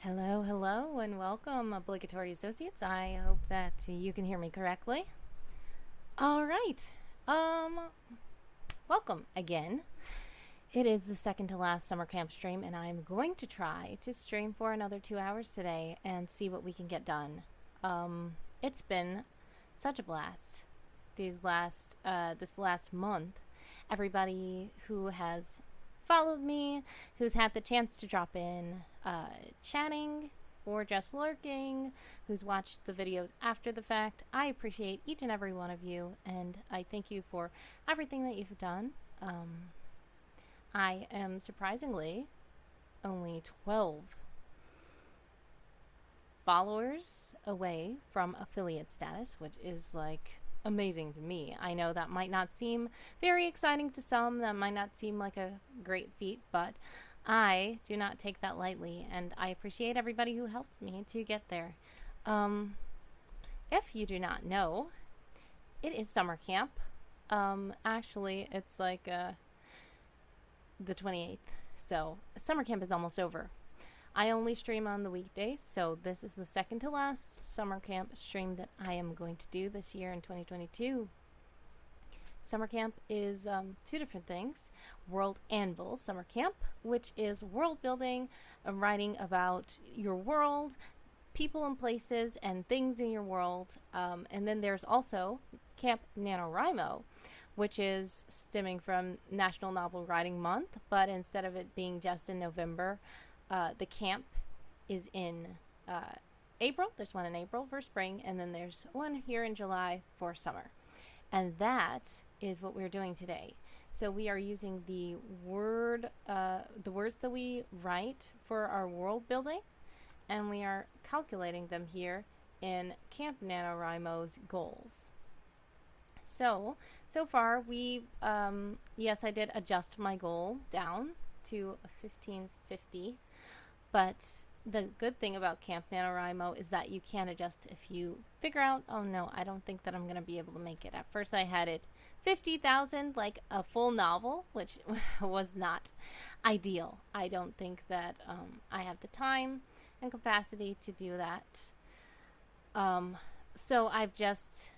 Hello, hello, and welcome, obligatory associates. I hope that you can hear me correctly. All right. Um, Welcome again. It is the second to last summer camp stream, and I'm going to try to stream for another 2 hours today and see what we can get done. It's been such a blast this last month. Everybody who has followed me, who's had the chance to drop in, chatting or just lurking, who's watched the videos after the fact. I appreciate each and every one of you, and I thank you for everything that you've done. I am surprisingly only 12 followers away from affiliate status, which is like amazing to me. I know that might not seem very exciting to some, that might not seem like a great feat, but I do not take that lightly, and I appreciate everybody who helped me to get there. If you do not know, it is summer camp. Actually, it's like the 28th, so summer camp is almost over. I only stream on the weekdays, so this is the second to last summer camp stream that I am going to do this year in 2022. Summer camp is two different things. World Anvil Summer Camp, which is world building, writing about your world, people and places, and things in your world. And then there's also Camp NaNoWriMo, which is stemming from National Novel Writing Month, but instead of it being just in November, the camp is in April. There's one in April for spring, and then there's one here in July for summer. And that is what we're doing today. So we are using the words that we write for our world building, and we are calculating them here in Camp NaNoWriMo's goals. So far we, yes, I did adjust my goal down to 1550, but the good thing about Camp NaNoWriMo is that you can adjust if you figure out, oh no, I don't think that I'm going to be able to make it. At first I had it 50,000, like a full novel, which was not ideal. I don't think that I have the time and capacity to do that. So I've just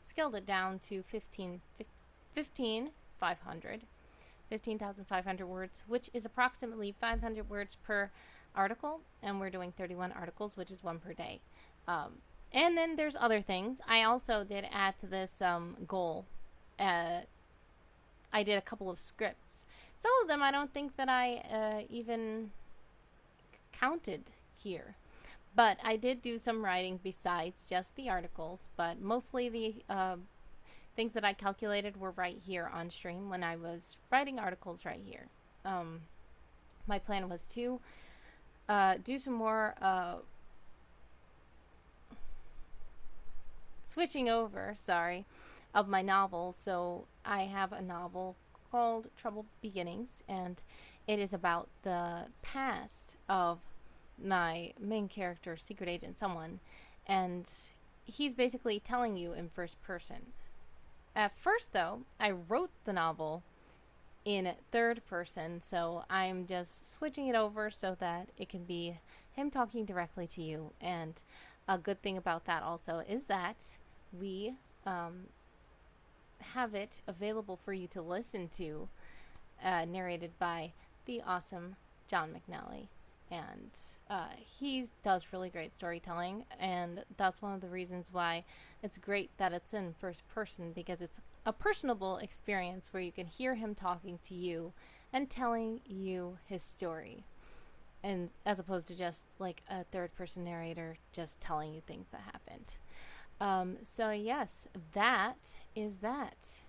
scaled it down to 15,500 words, which is approximately 500 words per article, and we're doing 31 articles, which is one per day. And then there's other things. I also did add to this goal. I did a couple of scripts. Some of them I don't think that I even counted here. But I did do some writing besides just the articles, but mostly the things that I calculated were right here on stream when I was writing articles right here. My plan was to do some more switching over, of my novel. So I have a novel called Troubled Beginnings, and it is about the past of my main character, Secret Agent Someone, and he's basically telling you in first person. At first, though, I wrote the novel in third person, so I'm just switching it over so that it can be him talking directly to you. And a good thing about that also is that we have it available for you to listen to, narrated by the awesome John McNally. And he does really great storytelling, and that's one of the reasons why it's great that it's in first person, because it's a personable experience where you can hear him talking to you and telling you his story, and as opposed to just like a third person narrator just telling you things that happened. So yes, that is that.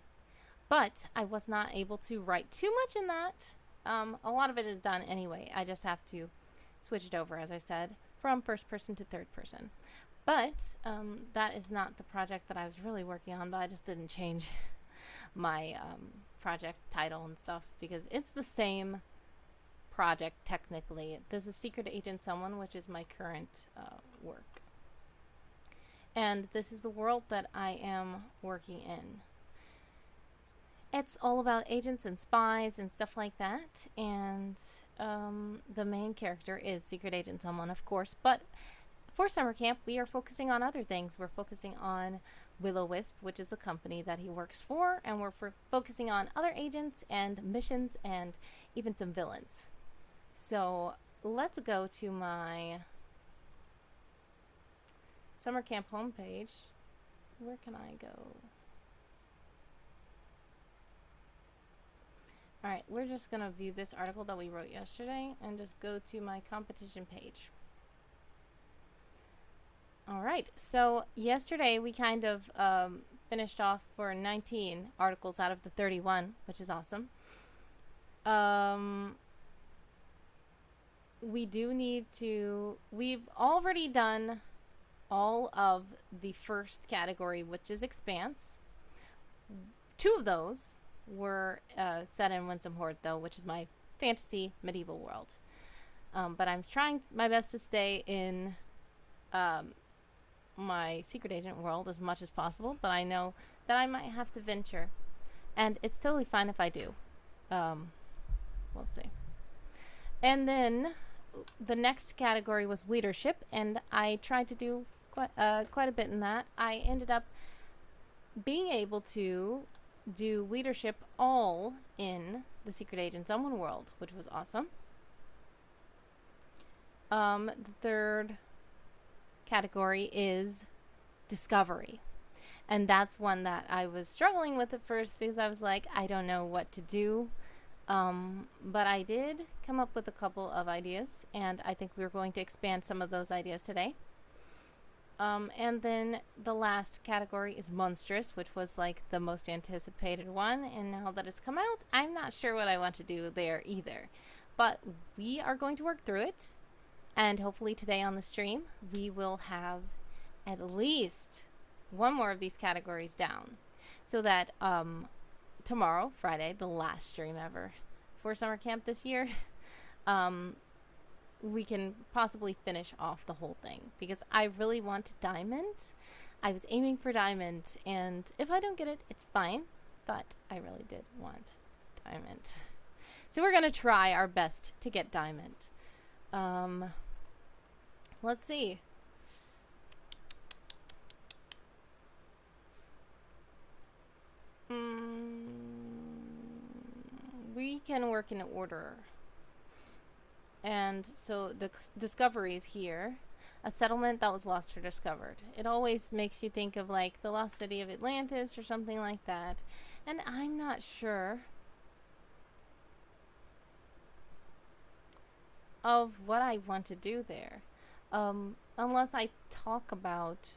But I was not able to write too much in that. A lot of it is done anyway. I just have to switch it over, as I said, from first person to third person. But that is not the project that I was really working on, but I just didn't change my project title and stuff because it's the same project technically. This is Secret Agent Someone, which is my current work. And this is the world that I am working in. It's all about agents and spies and stuff like that. And the main character is Secret Agent Someone, of course. But for summer camp, we are focusing on other things. We're focusing on Will-O-Wisp, which is a company that he works for, and we're focusing on other agents and missions and even some villains. So let's go to my summer camp homepage. Where can I go? Alright, we're just going to view this article that we wrote yesterday and just go to my competition page. Alright, so yesterday we kind of finished off for 19 articles out of the 31, which is awesome. We do need to... We've already done all of the first category, which is Expanse. 2 of those were set in Winsome Horde, though, which is my fantasy medieval world. But I'm trying my best to stay in my secret agent world as much as possible, but I know that I might have to venture. And it's totally fine if I do. We'll see. And then the next category was leadership, and I tried to do quite a bit in that. I ended up being able to do leadership all in the Secret Agent Someone world, which was awesome. The third category is discovery. And that's one that I was struggling with at first because I was like, I don't know what to do. But I did come up with a couple of ideas, and I think we're going to expand some of those ideas today. And then the last category is monstrous, which was like the most anticipated one. And now that it's come out, I'm not sure what I want to do there either. But we are going to work through it. And hopefully today on the stream, we will have at least one more of these categories down. So that tomorrow, Friday, the last stream ever for summer camp this year, we can possibly finish off the whole thing, because I really want diamond. I was aiming for diamond, and if I don't get it, it's fine, but I really did want diamond. So we're gonna try our best to get diamond. Let's see. We can work in order. And so the discoveries here, a settlement that was lost or discovered. It always makes you think of like the lost city of Atlantis or something like that. And I'm not sure of what I want to do there. Unless I talk about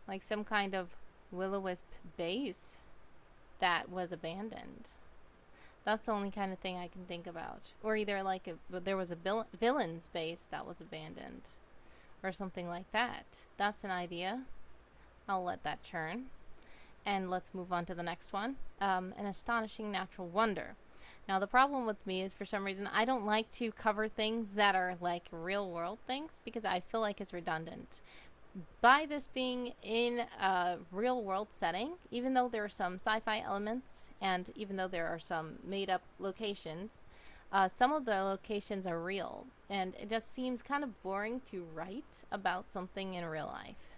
like some kind of Will-O-Wisp base that was abandoned. That's the only kind of thing I can think about. Or either like there was a villain's base that was abandoned. Or something like that. That's an idea. I'll let that churn. And let's move on to the next one. An astonishing natural wonder. Now the problem with me is, for some reason, I don't like to cover things that are like real world things, because I feel like it's redundant. By this being in a real world setting, even though there are some sci-fi elements and even though there are some made up locations, some of the locations are real, and it just seems kind of boring to write about something in real life,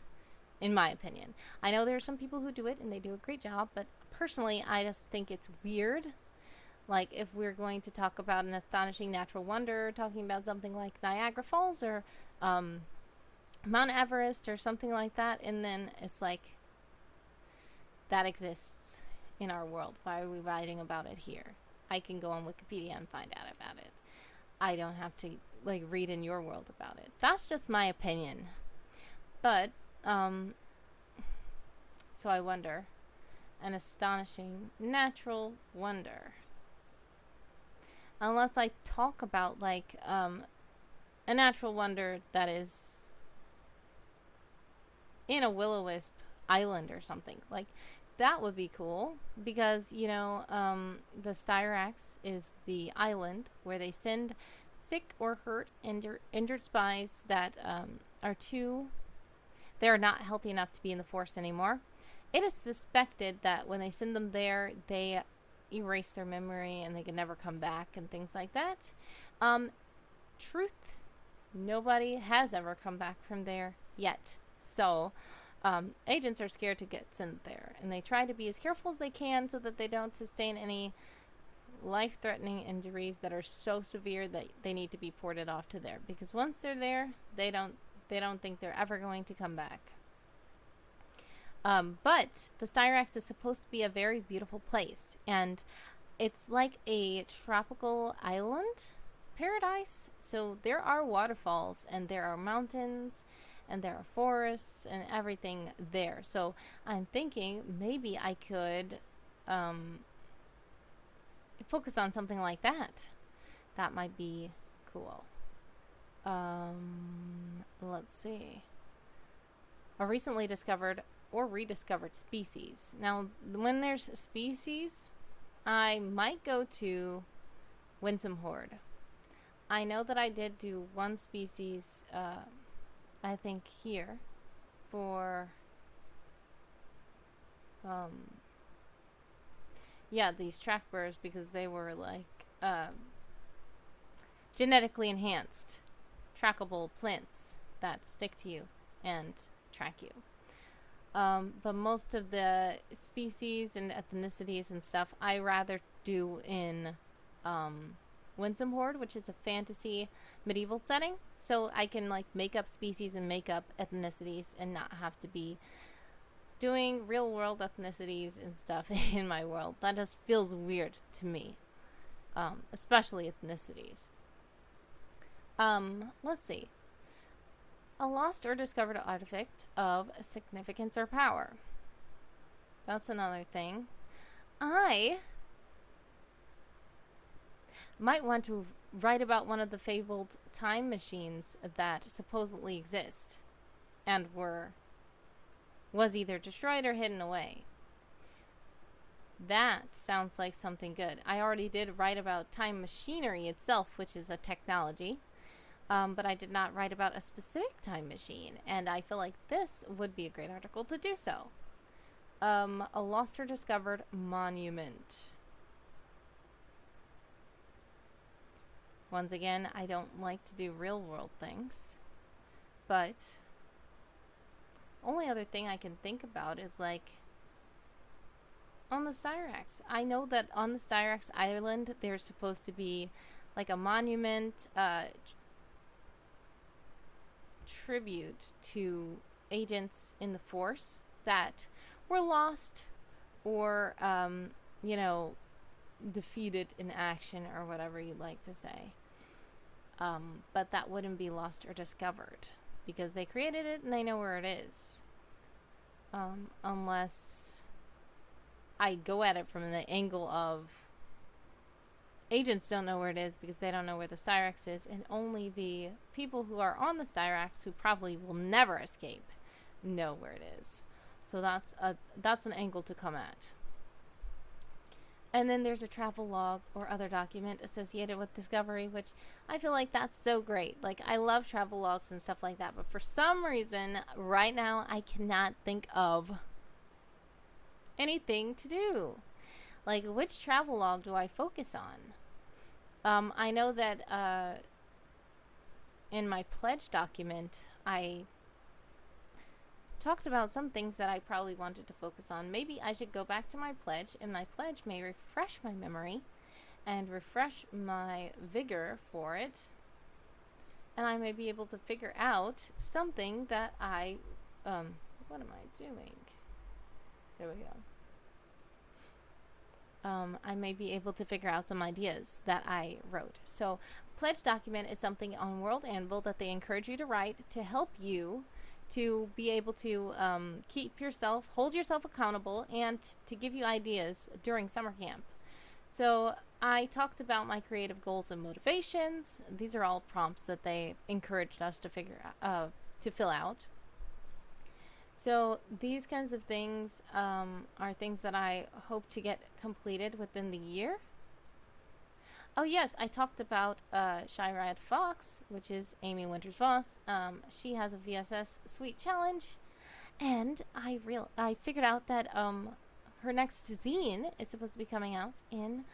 in my opinion. I know there are some people who do it and they do a great job, but personally I just think it's weird. Like if we're going to talk about an astonishing natural wonder, talking about something like Niagara Falls or Mount Everest or something like that, and then it's like, that exists in our world. Why are we writing about it here? I can go on Wikipedia and find out about it. I don't have to like read in your world about it. That's just my opinion. But so I wonder, an astonishing natural wonder. Unless I talk about like a natural wonder that is in a Will-O-Wisp island or something. Like, that would be cool, because, you know, the Styrax is the island where they send sick or hurt, injured spies that they're not healthy enough to be in the Force anymore. It is suspected that when they send them there, they erase their memory and they can never come back and things like that. Um, Truth, nobody has ever come back from there yet. So, agents are scared to get sent there, and they try to be as careful as they can so that they don't sustain any life-threatening injuries that are so severe that they need to be ported off to there. Because once they're there, they don't think they're ever going to come back. But the Styrax is supposed to be a very beautiful place, and it's like a tropical island paradise. So there are waterfalls, and there are mountains, and there are forests, and everything there. So I'm thinking maybe I could focus on something like that. That might be cool. Let's see. A recently discovered or rediscovered species. Now, when there's species, I might go to Winsome Horde. I know that I did do one species, I think here, for, yeah, these track burrs, because they were like, genetically enhanced, trackable plants that stick to you and track you. But most of the species and ethnicities and stuff I rather do in Winsome Horde, which is a fantasy medieval setting. So I can like make up species and make up ethnicities and not have to be doing real world ethnicities and stuff in my world. That just feels weird to me, especially ethnicities. Let's see. A lost or discovered artifact of significance or power. That's another thing. I might want to write about one of the fabled time machines that supposedly exist and was either destroyed or hidden away. That sounds like something good. I already did write about time machinery itself, which is a technology. But I did not write about a specific time machine, and I feel like this would be a great article to do so. A lost or discovered monument. Once again, I don't like to do real world things, but only other thing I can think about is like on the Styrax. I know that on the Styrax Island there's supposed to be like a monument, tribute to agents in the force that were lost or defeated in action, or whatever you'd like to say, but that wouldn't be lost or discovered because they created it and they know where it is, unless I go at it from the angle of agents don't know where it is because they don't know where the Styrax is, and only the people who are on the Styrax, who probably will never escape, know where it is. So that's an angle to come at. And then there's a travel log or other document associated with discovery, which I feel like that's so great. Like, I love travel logs and stuff like that, but for some reason right now I cannot think of anything to do. Like, which travel log do I focus on? I know that in my pledge document, I talked about some things that I probably wanted to focus on. Maybe I should go back to my pledge, and my pledge may refresh my memory and refresh my vigor for it. And I may be able to figure out something that what am I doing? There we go. I may be able to figure out some ideas that I wrote. So, pledge document is something on World Anvil that they encourage you to write to help you to be able to hold yourself accountable, and to give you ideas during summer camp. So, I talked about my creative goals and motivations. These are all prompts that they encouraged us to fill out. So these kinds of things are things that I hope to get completed within the year. Oh yes, I talked about Shyrad Fox, which is Amy Winters Voss. She has a VSS Suite Challenge, And I figured out that her next zine is supposed to be coming out in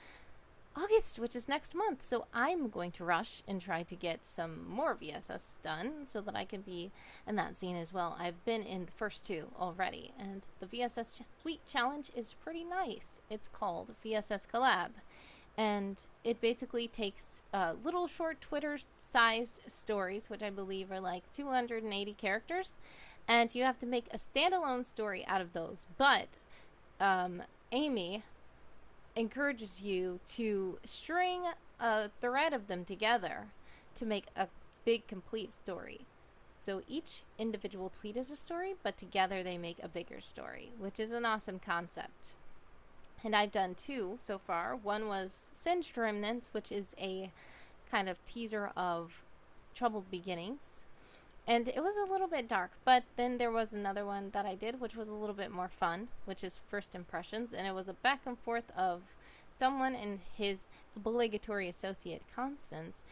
August, which is next month. So I'm going to rush and try to get some more VSS done so that I can be in that zine as well. I've been in the first two already, and the VSS Suite Challenge is pretty nice. It's called VSS Collab, and it basically takes little short Twitter-sized stories, which I believe are like 280 characters, and you have to make a standalone story out of those. But Amy encourages you to string a thread of them together to make a big complete story. So each individual tweet is a story, but together they make a bigger story, which is an awesome concept. And I've done two so far. One was Singed Remnants, which is a kind of teaser of Troubled Beginnings. And it was a little bit dark, but then there was another one that I did, which was a little bit more fun, which is First Impressions. And it was a back and forth of someone and his obligatory associate, Constance,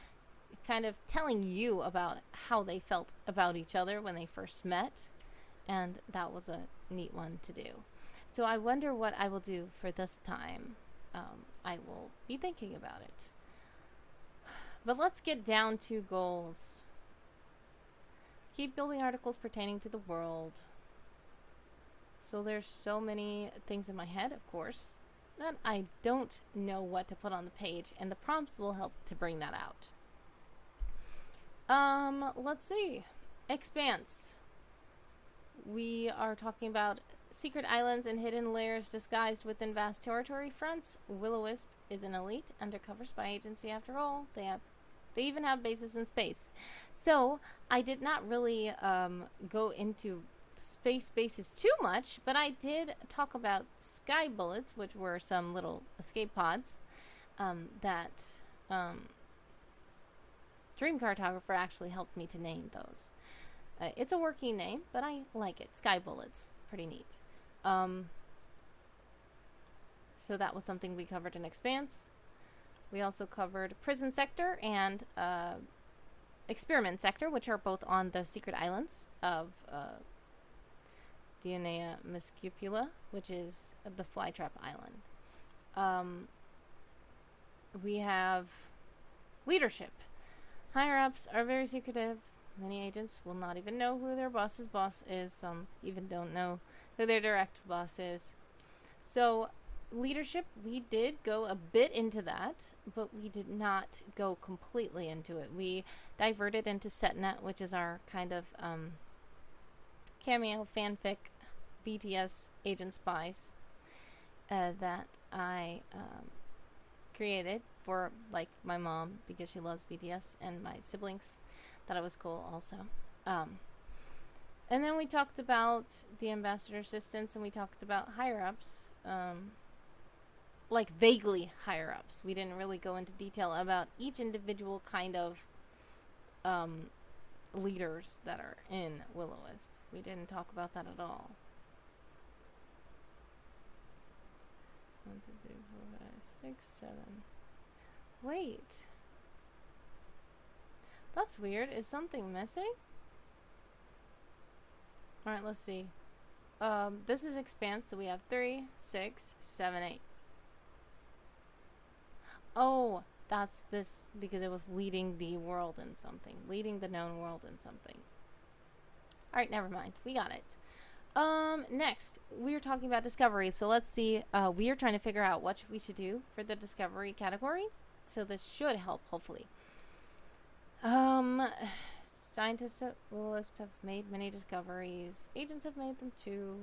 kind of telling you about how they felt about each other when they first met. And that was a neat one to do. So I wonder what I will do for this time. I will be thinking about it. But let's get down to goals. Keep building articles pertaining to the world. So there's so many things in my head, of course, that I don't know what to put on the page, and the prompts will help to bring that out. Let's see. Expanse. We are talking about secret islands and hidden layers disguised within vast territory fronts. Will-O-Wisp is an elite undercover spy agency after all. They even have bases in space. So I did not really go into space bases too much, but I did talk about sky bullets, which were some little escape pods that Dream Cartographer actually helped me to name those. It's a working name, but I like it. Sky bullets. Pretty neat. So that was something we covered in Expanse. We also covered Prison Sector and Experiment Sector, which are both on the secret islands of Dionea Muscipula, which is the Flytrap Island. We have Leadership. Higher-ups are very secretive. Many agents will not even know who their boss's boss is. Some even don't know who their direct boss is. So leadership, we did go a bit into that, but we did not go completely into it. We diverted into Setnet, which is our kind of cameo fanfic BTS agent spies that I created for like my mom because she loves BTS, and my siblings thought it was cool also. And then we talked about the ambassador assistants, and we talked about higher ups, like vaguely higher ups. We didn't really go into detail about each individual kind of leaders that are in Will-O-Wisp. We didn't talk about that at all. 1, 2, 3, 4, 5, 6, 7. Wait. That's weird. Is something missing? Alright, let's see. This is Expanse, so we have 3, 6, 7, 8. Oh, that's this because it was leading the world in something. Leading the known world in something. Alright, never mind. We got it. Next, we are talking about discovery. So let's see. We are trying to figure out what we should do for the discovery category. So this should help, hopefully. Scientists at Will-O-Wisp have made many discoveries. Agents have made them too.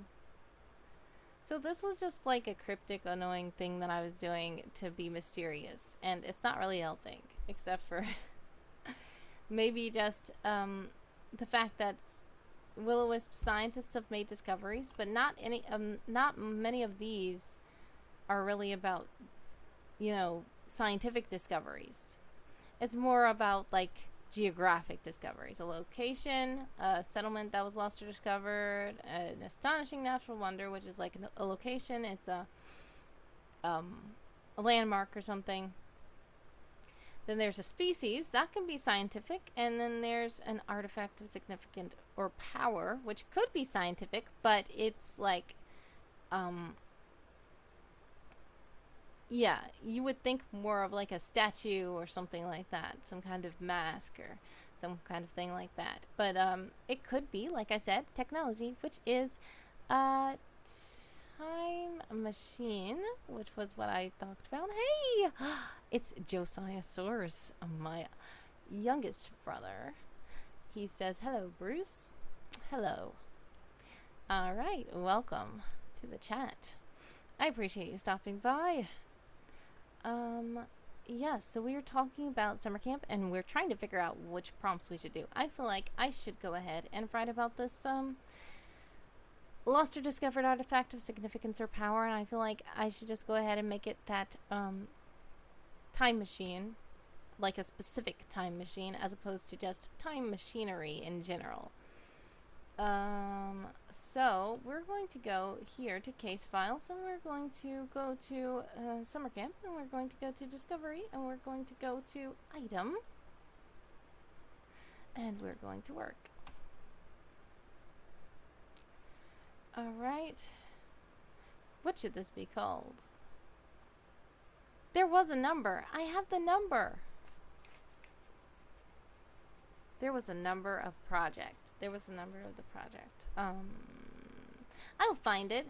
So this was just like a cryptic, annoying thing that I was doing to be mysterious. And it's not really helping. Except for maybe just the fact that Will-O-Wisp scientists have made discoveries, but not many of these are really about, you know, scientific discoveries. It's more about like geographic discoveries. A location, a settlement that was lost or discovered, an astonishing natural wonder, which is like a location. It's a landmark or something. Then there's a species that can be scientific, and then there's an artifact of significant or power, which could be scientific, but it's like, um, yeah, you would think more of like a statue or something like that, some kind of mask or some kind of thing like that. But it could be, like I said, technology, which is a time machine, which was what I talked about. Hey, it's Josiah Source, my youngest brother. He says, "Hello, Bruce." Hello. All right, welcome to the chat. I appreciate you stopping by. Yeah, so we were talking about summer camp and we're trying to figure out which prompts we should do. I feel like I should go ahead and write about this lost or discovered artifact of significance or power, and I feel like I should just go ahead and make it that time machine, like a specific time machine, as opposed to just time machinery in general. So we're going to go here to case files, and we're going to go to summer camp, and we're going to go to discovery, and we're going to go to item, and we're going to work. All right. What should this be called? There was a number. I have the number. There was a number of project. There was a number of the project. I'll find it.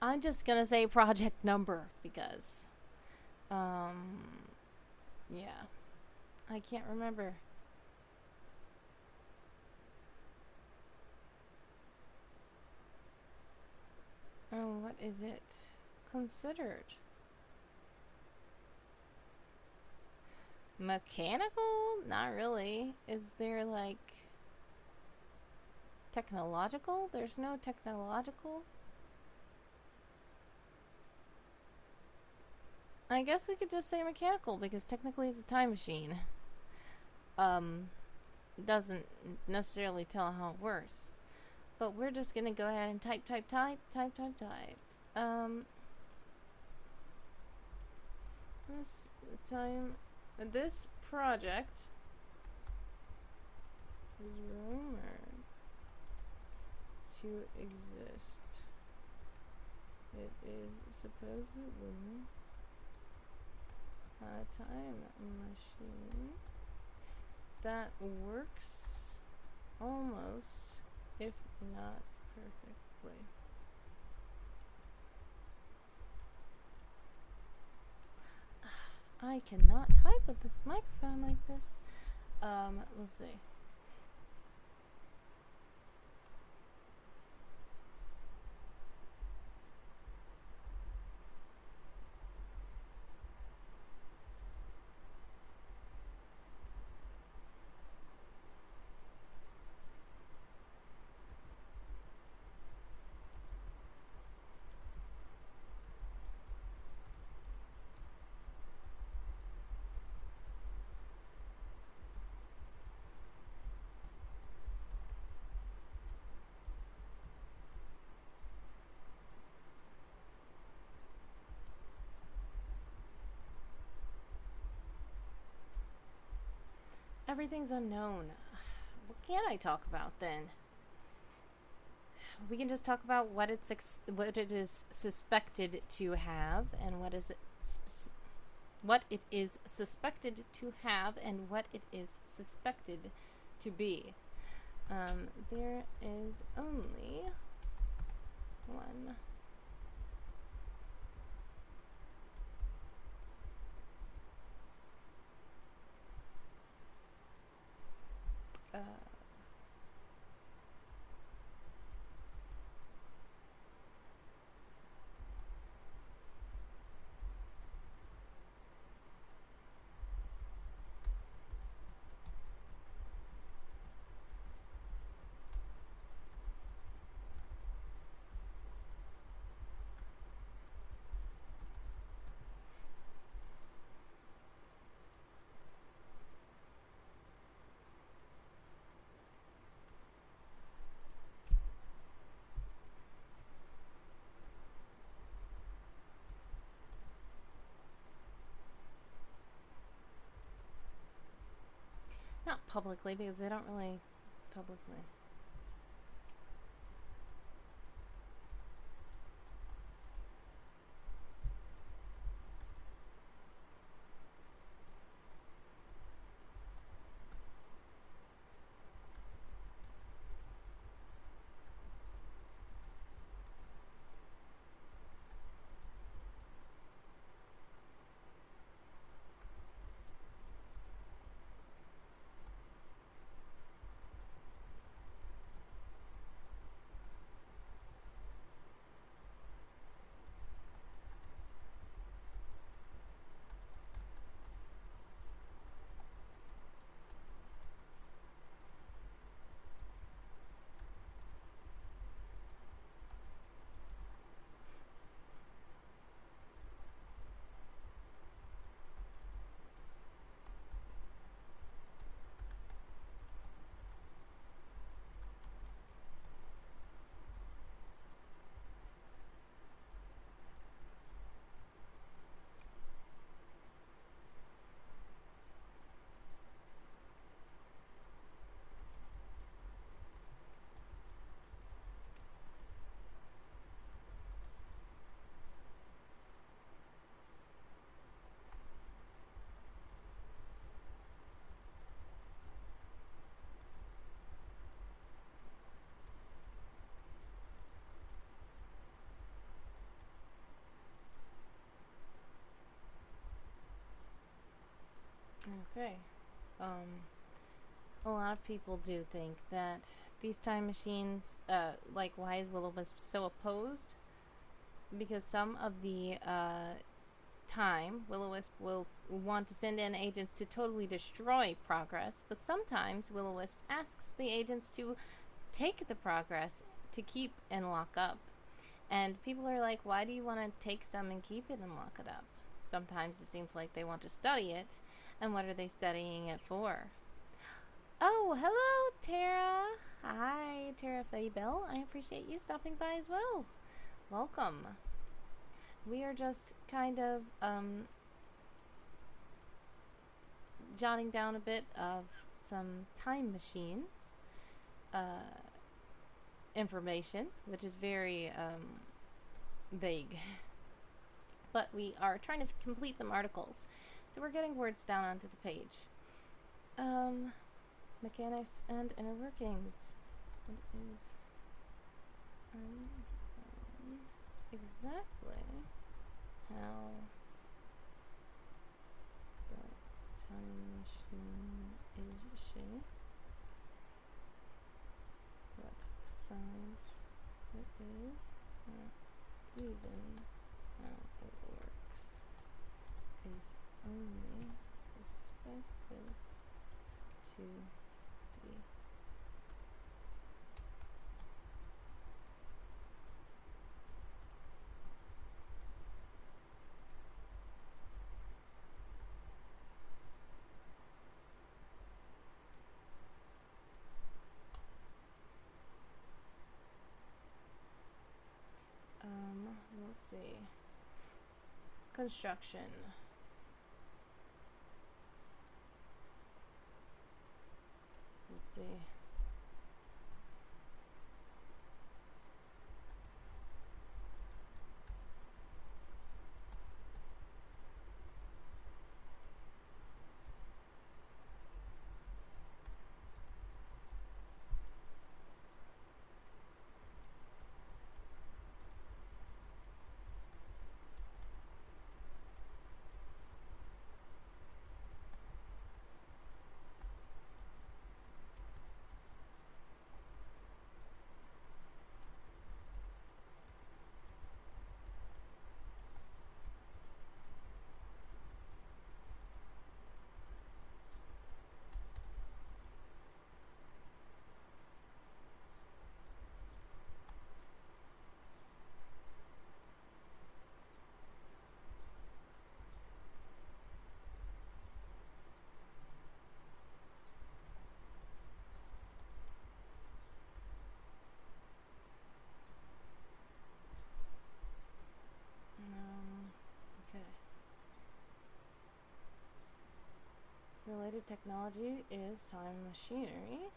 I'm just gonna say project number because, yeah, I can't remember. Oh, what is it considered? Mechanical? Not really. Is there like technological? There's no technological. I guess we could just say mechanical because technically it's a time machine. Doesn't necessarily tell how it works. But we're just gonna go ahead and type. This time, this project is rumored to exist. It is supposedly a time machine that works almost, if not perfectly. I cannot type with this microphone like this. Let's see. Everything's unknown. What can I talk about then? We can just talk about what it is suspected to have, and what it is suspected to have, and what it is suspected to be. There is only one. not publicly because they don't really publicly. Okay. A lot of people do think that these time machines, like, why is Will-O-Wisp so opposed? Because some of the time, Will-O-Wisp will want to send in agents to totally destroy progress, but sometimes Will-O-Wisp asks the agents to take the progress to keep and lock up. And people are like, why do you want to take some and keep it and lock it up? Sometimes it seems like they want to study it, and what are they studying it for? Oh, hello, Tara. Hi, Tara Faybell. I appreciate you stopping by as well. Welcome. We are just kind of jotting down a bit of some time machines information, which is very vague. But we are trying to complete some articles. So we're getting words down onto the page. Mechanics and inner workings. What is exactly how the time machine is shaped, what size it is, even how it works, is only suspected to be. Let's see. Construction. Let's see. technology is time machinery.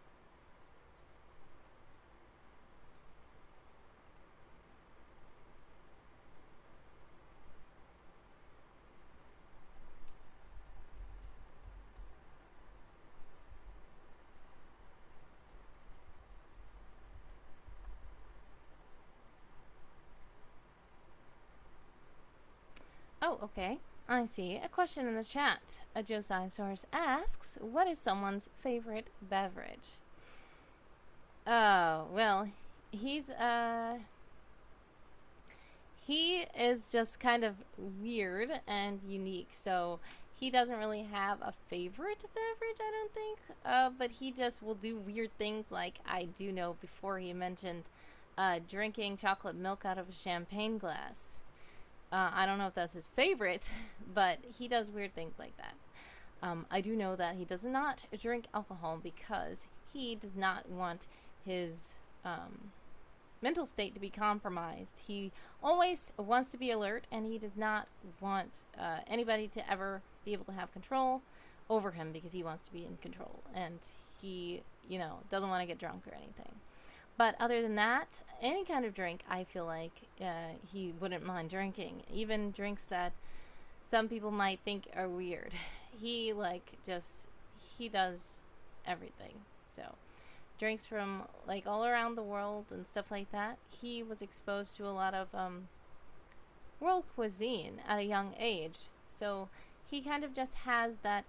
Oh, okay. I see. A question in the chat. A Josisaurus asks, what is someone's favorite beverage? Oh, well, he's, he is just kind of weird and unique, so he doesn't really have a favorite beverage, I don't think. But he just will do weird things, like I do know before he mentioned drinking chocolate milk out of a champagne glass. I don't know if that's his favorite, but he does weird things like that. I do know that he does not drink alcohol because he does not want his mental state to be compromised. He always wants to be alert, and he does not want anybody to ever be able to have control over him because he wants to be in control. And he, you know, doesn't want to get drunk or anything. But other than that, any kind of drink, I feel like he wouldn't mind drinking. Even drinks that some people might think are weird. He, like, just, he does everything. So, drinks from, like, all around the world and stuff like that. He was exposed to a lot of world cuisine at a young age. So, he kind of just has that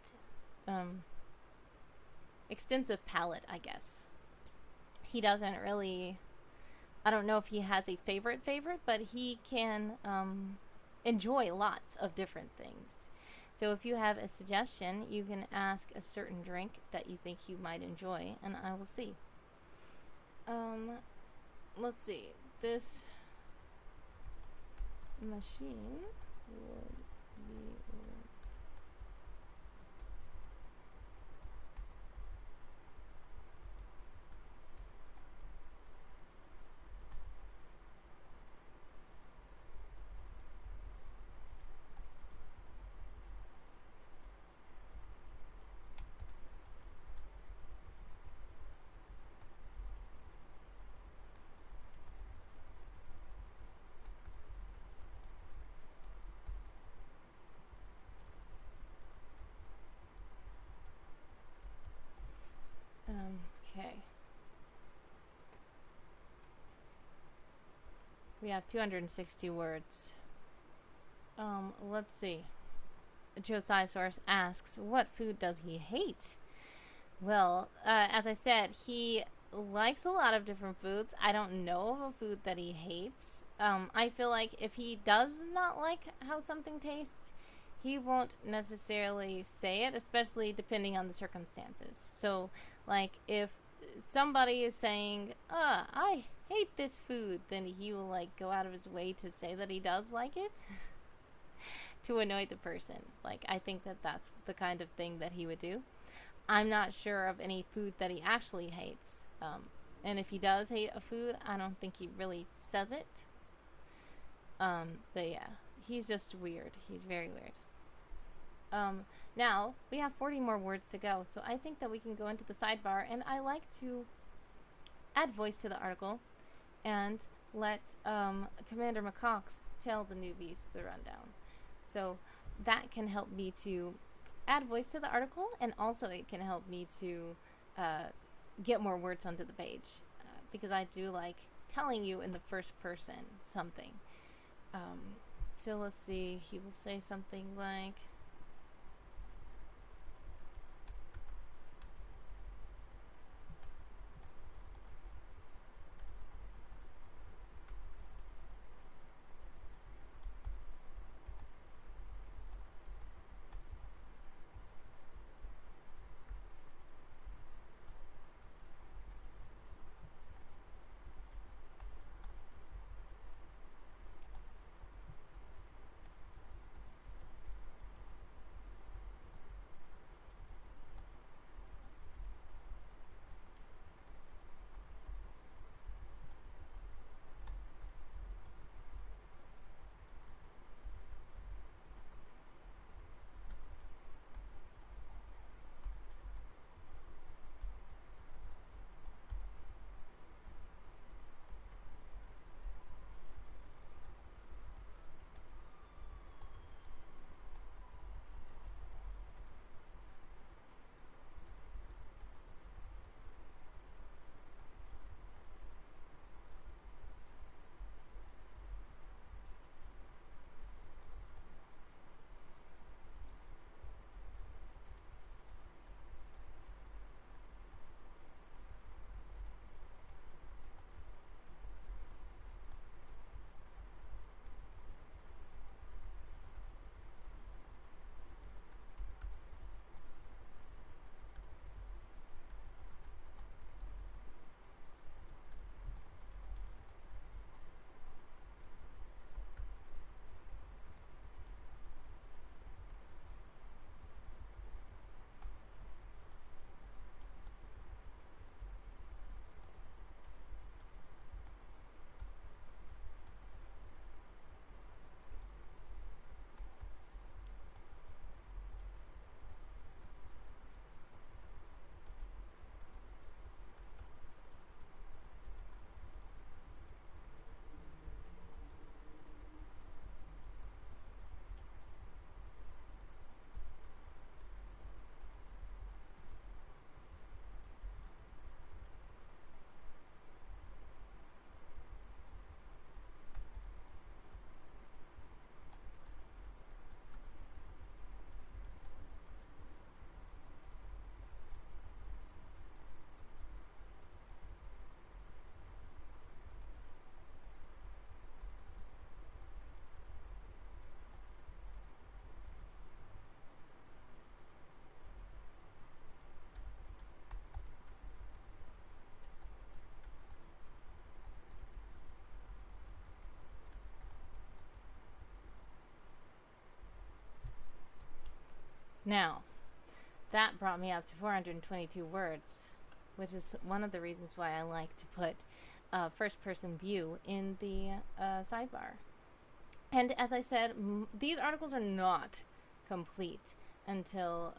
extensive palate, I guess. He doesn't really, I don't know if he has a favorite, but he can enjoy lots of different things. So if you have a suggestion, you can ask a certain drink that you think you might enjoy, and I will see. Let's see. This machine would be... Okay. We have 260 words. Let's see. Josisaurus asks, what food does he hate? Well, as I said, he likes a lot of different foods. I don't know of a food that he hates. I feel like if he does not like how something tastes, he won't necessarily say it, especially depending on the circumstances. So, like, if somebody is saying, I hate this food, then he will, like, go out of his way to say that he does like it to annoy the person. Like, I think that that's the kind of thing that he would do. I'm not sure of any food that he actually hates. And if he does hate a food, I don't think he really says it. But yeah, he's just weird. He's very weird. Now, we have 40 more words to go, so I think that we can go into the sidebar, and I like to add voice to the article and let Commander McCox tell the newbies the rundown. So that can help me to add voice to the article, and also it can help me to get more words onto the page, because I do like telling you in the first person something. So let's see, he will say something like, Now, that brought me up to 422 words, which is one of the reasons why I like to put first person view in the sidebar. And as I said, these articles are not complete until,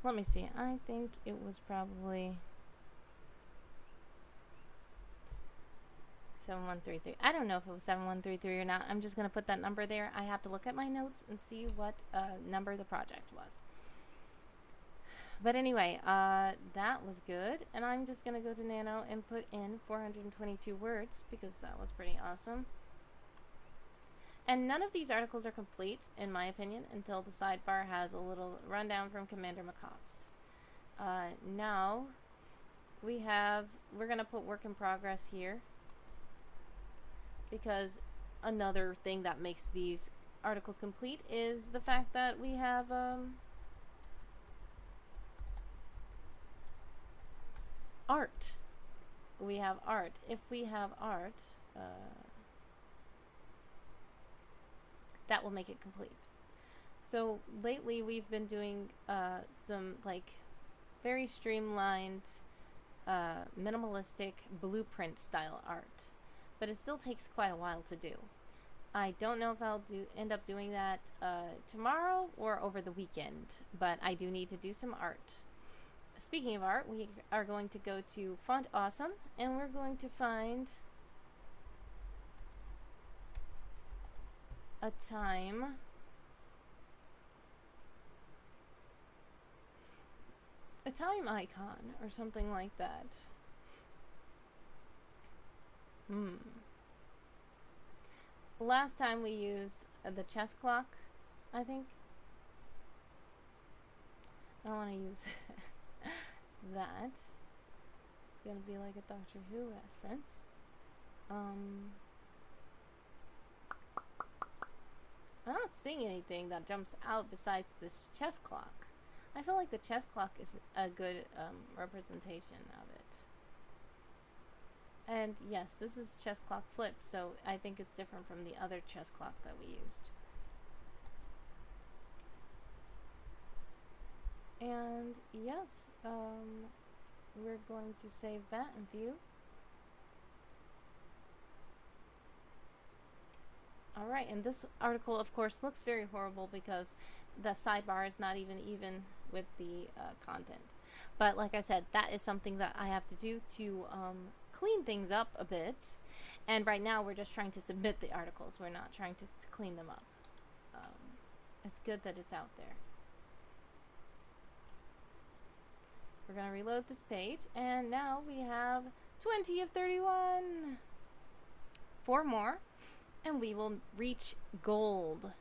let me see, I think it was probably 7133. I don't know if it was 7133 or not. I'm just going to put that number there. I have to look at my notes and see what number the project was. But anyway, that was good. And I'm just going to go to NaNo and put in 422 words because that was pretty awesome. And none of these articles are complete, in my opinion, until the sidebar has a little rundown from Commander McCox. Now, we're going to put work in progress here, because another thing that makes these articles complete is the fact that we have, art. We have art. If we have art, that will make it complete. So lately we've been doing some like very streamlined, minimalistic blueprint style art, but it still takes quite a while to do. I don't know if I'll end up doing that tomorrow or over the weekend, but I do need to do some art. Speaking of art, we are going to go to Font Awesome, and we're going to find a time icon or something like that. Last time we used the chess clock, I think. I don't want to use that. It's gonna be like a Doctor Who reference. I'm not seeing anything that jumps out besides this chess clock. I feel like the chess clock is a good representation of it. And yes, this is chess clock flip, so I think it's different from the other chess clock that we used. And yes, we're going to save that in view. Alright, and this article, of course, looks very horrible because the sidebar is not even with the content. But like I said, that is something that I have to do to clean things up a bit. And right now, we're just trying to submit the articles. We're not trying to clean them up. It's good that it's out there. We're going to reload this page, and now we have 20 of 31. 4 more, and we will reach gold.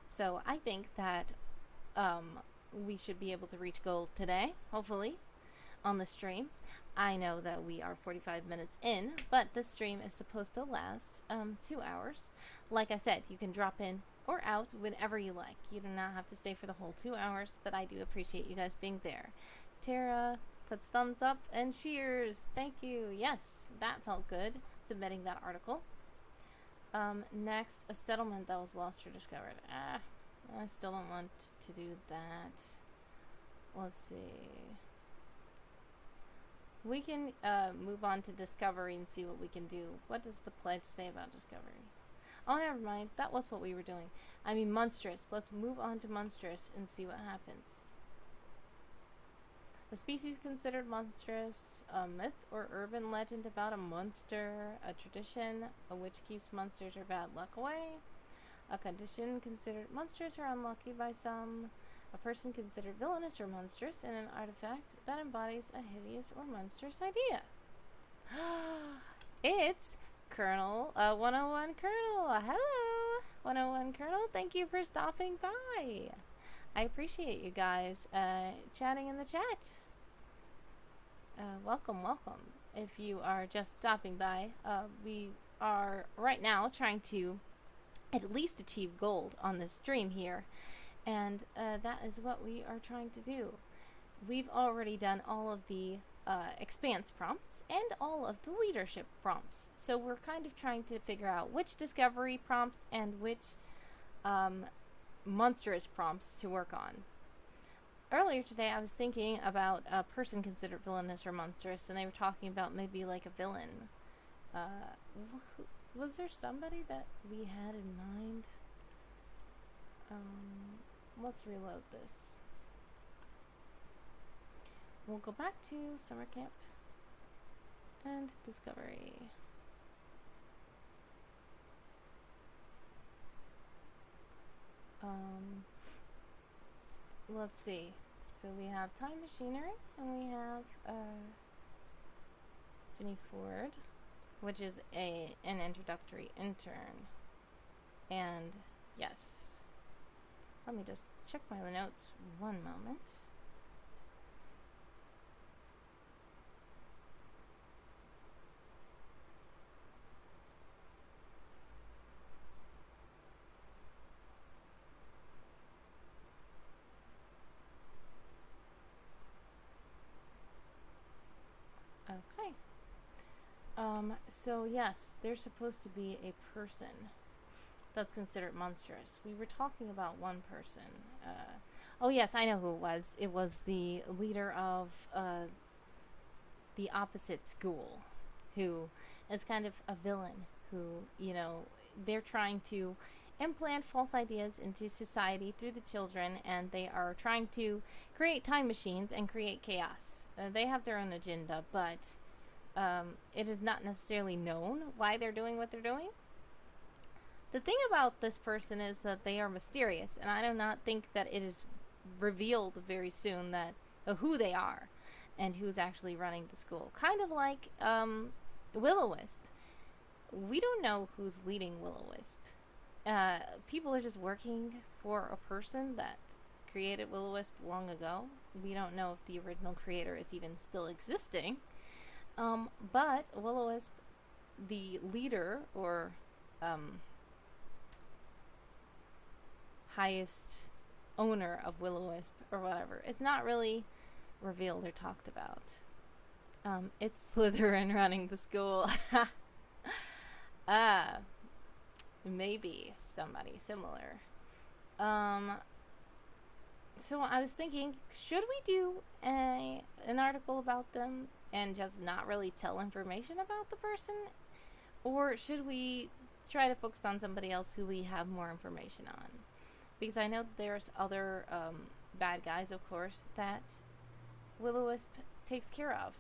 So I think that we should be able to reach gold today, hopefully, on the stream. I know that we are 45 minutes in, but this stream is supposed to last 2 hours. Like I said, you can drop in or out whenever you like. You do not have to stay for the whole 2 hours, but I do appreciate you guys being there. Tara puts thumbs up and cheers. Thank you. Yes, that felt good, submitting that article. Next, a settlement that was lost or discovered. I still don't want to do that. Let's see. We can move on to discovery and see what we can do. What does the pledge say about discovery? Oh, never mind. That was what we were doing. I mean, monstrous. Let's move on to monstrous and see what happens. A species considered monstrous, a myth or urban legend about a monster, a tradition which keeps monsters or bad luck away, a condition considered monstrous or unlucky by some, a person considered villainous or monstrous, and an artifact that embodies a hideous or monstrous idea. It's Colonel 101 Colonel. Hello, 101 Colonel. Thank you for stopping by. I appreciate you guys chatting in the chat. Welcome, welcome. If you are just stopping by, we are right now trying to at least achieve gold on this stream here, and that is what we are trying to do. We've already done all of the expanse prompts and all of the leadership prompts, so we're kind of trying to figure out which discovery prompts and which monstrous prompts to work on. Earlier today, I was thinking about a person considered villainous or monstrous, and they were talking about maybe like a villain. Was there somebody that we had in mind? Let's reload this. We'll go back to summer camp and discovery. Let's see. So we have time machinery, and we have Ginny Ford, which is an introductory intern. And yes, let me just check my notes one moment. Okay. So yes, there's supposed to be a person that's considered monstrous. We were talking about one person. Oh yes, I know who it was. It was the leader of the opposite school, who is kind of a villain, who, you know, they're trying to implant false ideas into society through the children, and they are trying to create time machines and create chaos. They have their own agenda, but it is not necessarily known why they're doing what they're doing. The thing about this person is that they are mysterious, and I do not think that it is revealed very soon that who they are and who's actually running the school. Kind of like Will-O-Wisp. We don't know who's leading Will-O-Wisp. People are just working for a person that created Will-O-Wisp long ago. We don't know if the original creator is even still existing. But Will-O-Wisp, the leader, or highest owner of Will-O-Wisp, or whatever, is not really revealed or talked about. It's Slytherin running the school. Maybe somebody similar. So I was thinking, should we do an article about them and just not really tell information about the person? Or should we try to focus on somebody else who we have more information on? Because I know there's other bad guys, of course, that Will-O-Wisp takes care of.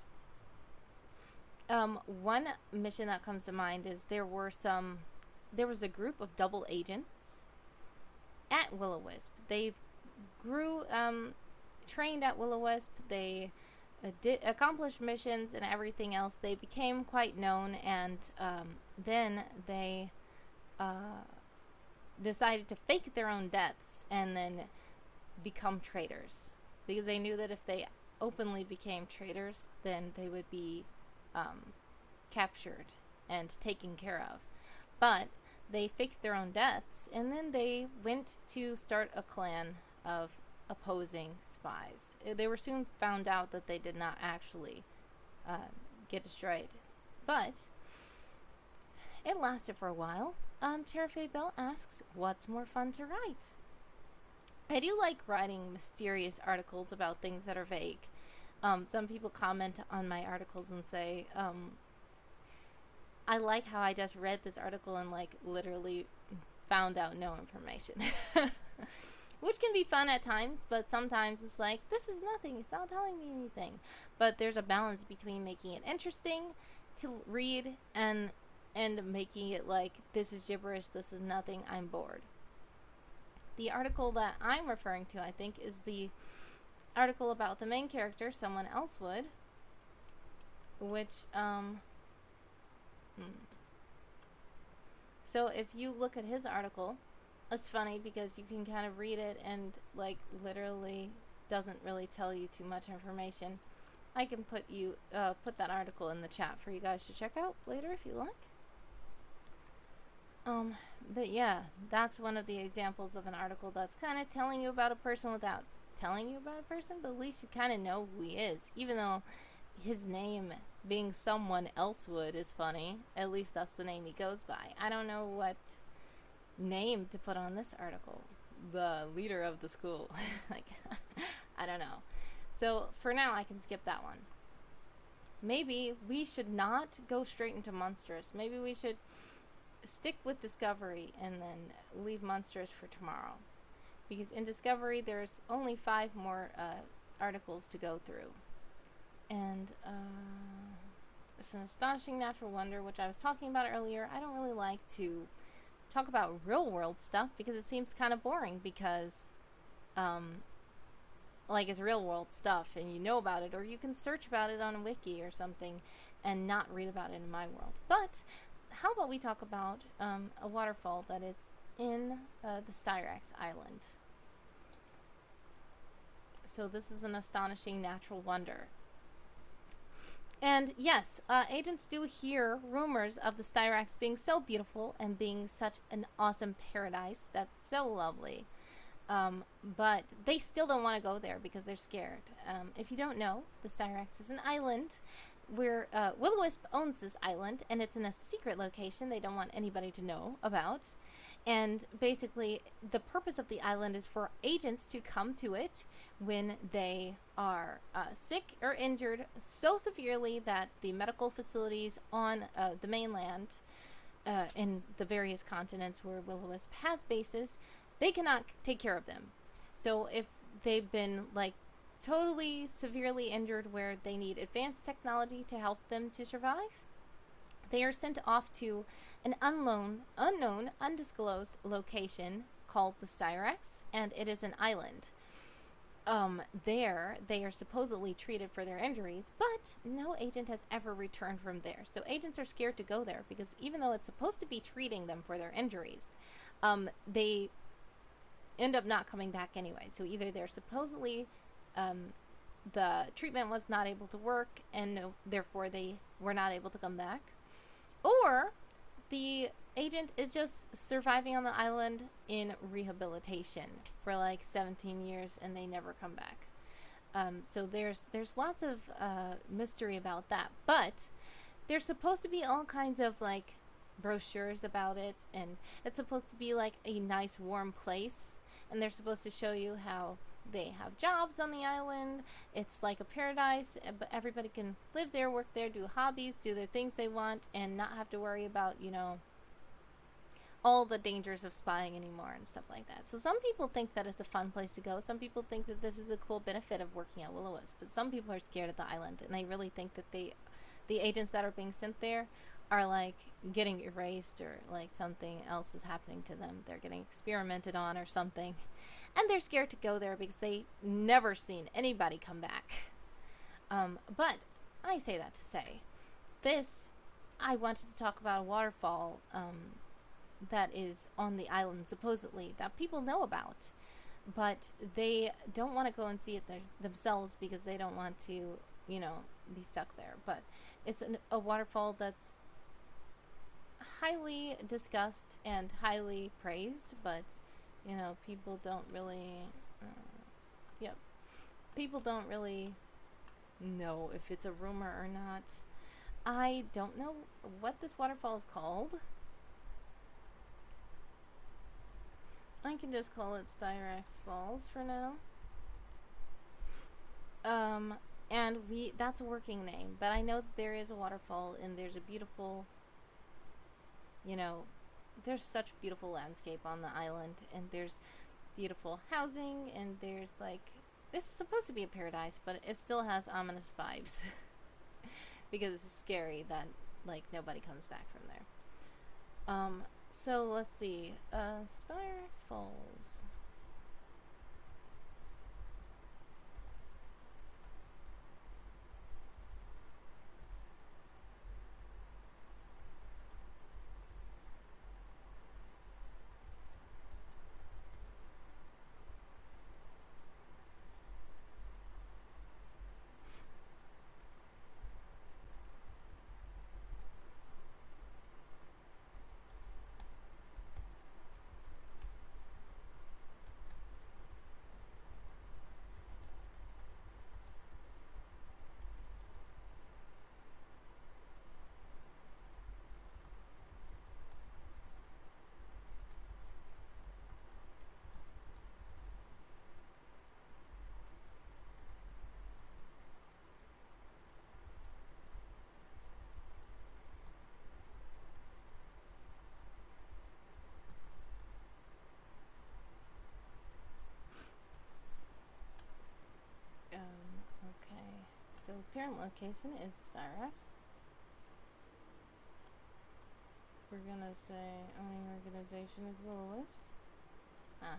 One mission that comes to mind is there was a group of double agents at Will-O-Wisp. They grew, trained at Will-O-Wisp. They did accomplish missions and everything else. They became quite known, and then they decided to fake their own deaths and then become traitors, because they knew that if they openly became traitors, then they would be captured and taken care of. But they faked their own deaths, and then they went to start a clan of opposing spies. They were soon found out that they did not actually get destroyed, but it lasted for a while. Terrified Bell asks, what's more fun to write? I do like writing mysterious articles about things that are vague. Some people comment on my articles and say, I like how I just read this article and like literally found out no information. Which can be fun at times, but sometimes it's like, this is nothing, it's not telling me anything. But there's a balance between making it interesting to read and making it like, this is gibberish, this is nothing, I'm bored. The article that I'm referring to, I think, is the article about the main character, Someone Else Would, which, so if you look at his article, it's funny because you can kind of read it and like literally doesn't really tell you too much information. I can put that article in the chat for you guys to check out later if you like. But yeah, that's one of the examples of an article that's kind of telling you about a person without telling you about a person, but at least you kind of know who he is, even though his name being Someone Else Would is funny. At least that's the name he goes by. I don't know what name to put on this article, the leader of the school. Like, I don't know. So for now, I can skip that one. Maybe we should not go straight into monstrous. Maybe we should stick with discovery and then leave monstrous for tomorrow. Because in discovery, there's only 5 more articles to go through. And it's an astonishing natural wonder, which I was talking about earlier. I don't really like to talk about real world stuff because it seems kind of boring, because like, it's real world stuff and you know about it, or you can search about it on a wiki or something and not read about it in my world. But how about we talk about a waterfall that is in the Styrax Island. So this is an astonishing natural wonder. And yes, agents do hear rumors of the Styrax being so beautiful and being such an awesome paradise that's so lovely. But they still don't want to go there because they're scared. If you don't know, the Styrax is an island where Will-O-Wisp owns this island, and it's in a secret location they don't want anybody to know about. And basically, the purpose of the island is for agents to come to it when they are sick or injured so severely that the medical facilities on the mainland, in the various continents where Will-O-Wisp has bases, they cannot take care of them. So if they've been, like, totally severely injured where they need advanced technology to help them to survive, they are sent off to an unknown, undisclosed location called the Styrax, and it is an island. There, they are supposedly treated for their injuries, but no agent has ever returned from there. So agents are scared to go there because even though it's supposed to be treating them for their injuries, they end up not coming back anyway. So either they're supposedly the treatment was not able to work and therefore they were not able to come back, or the agent is just surviving on the island in rehabilitation for like 17 years and they never come back. So there's lots of mystery about that, but there's supposed to be all kinds of like brochures about it, and it's supposed to be like a nice warm place, and they're supposed to show you how they have jobs on the island. It's like a paradise, but everybody can live there, work there, do hobbies, do the things they want, and not have to worry about, you know, all the dangers of spying anymore and stuff like that. So some people think that it's a fun place to go. Some people think that this is a cool benefit of working at Will-O-Wisp, but some people are scared of the island, and they really think that the agents that are being sent there are like getting erased, or like something else is happening to them. They're getting experimented on or something. And they're scared to go there because they never seen anybody come back. But I say that to say, I wanted to talk about a waterfall that is on the island, supposedly, that people know about. But they don't want to go and see it themselves because they don't want to, you know, be stuck there. But it's a waterfall that's highly discussed and highly praised, but you know, people don't really people don't really know if it's a rumor or not. I don't know what this waterfall is called. I can just call it Styrax Falls for now. And that's a working name, but I know that there is a waterfall, and there's a beautiful, you know, there's such beautiful landscape on the island, and there's beautiful housing, and there's like, this is supposed to be a paradise, but it still has ominous vibes because it's scary that like nobody comes back from there. So let's see, Styrax Falls. So parent location is Styrex. We're gonna say owning organization is Will-O-Wisp. Ah.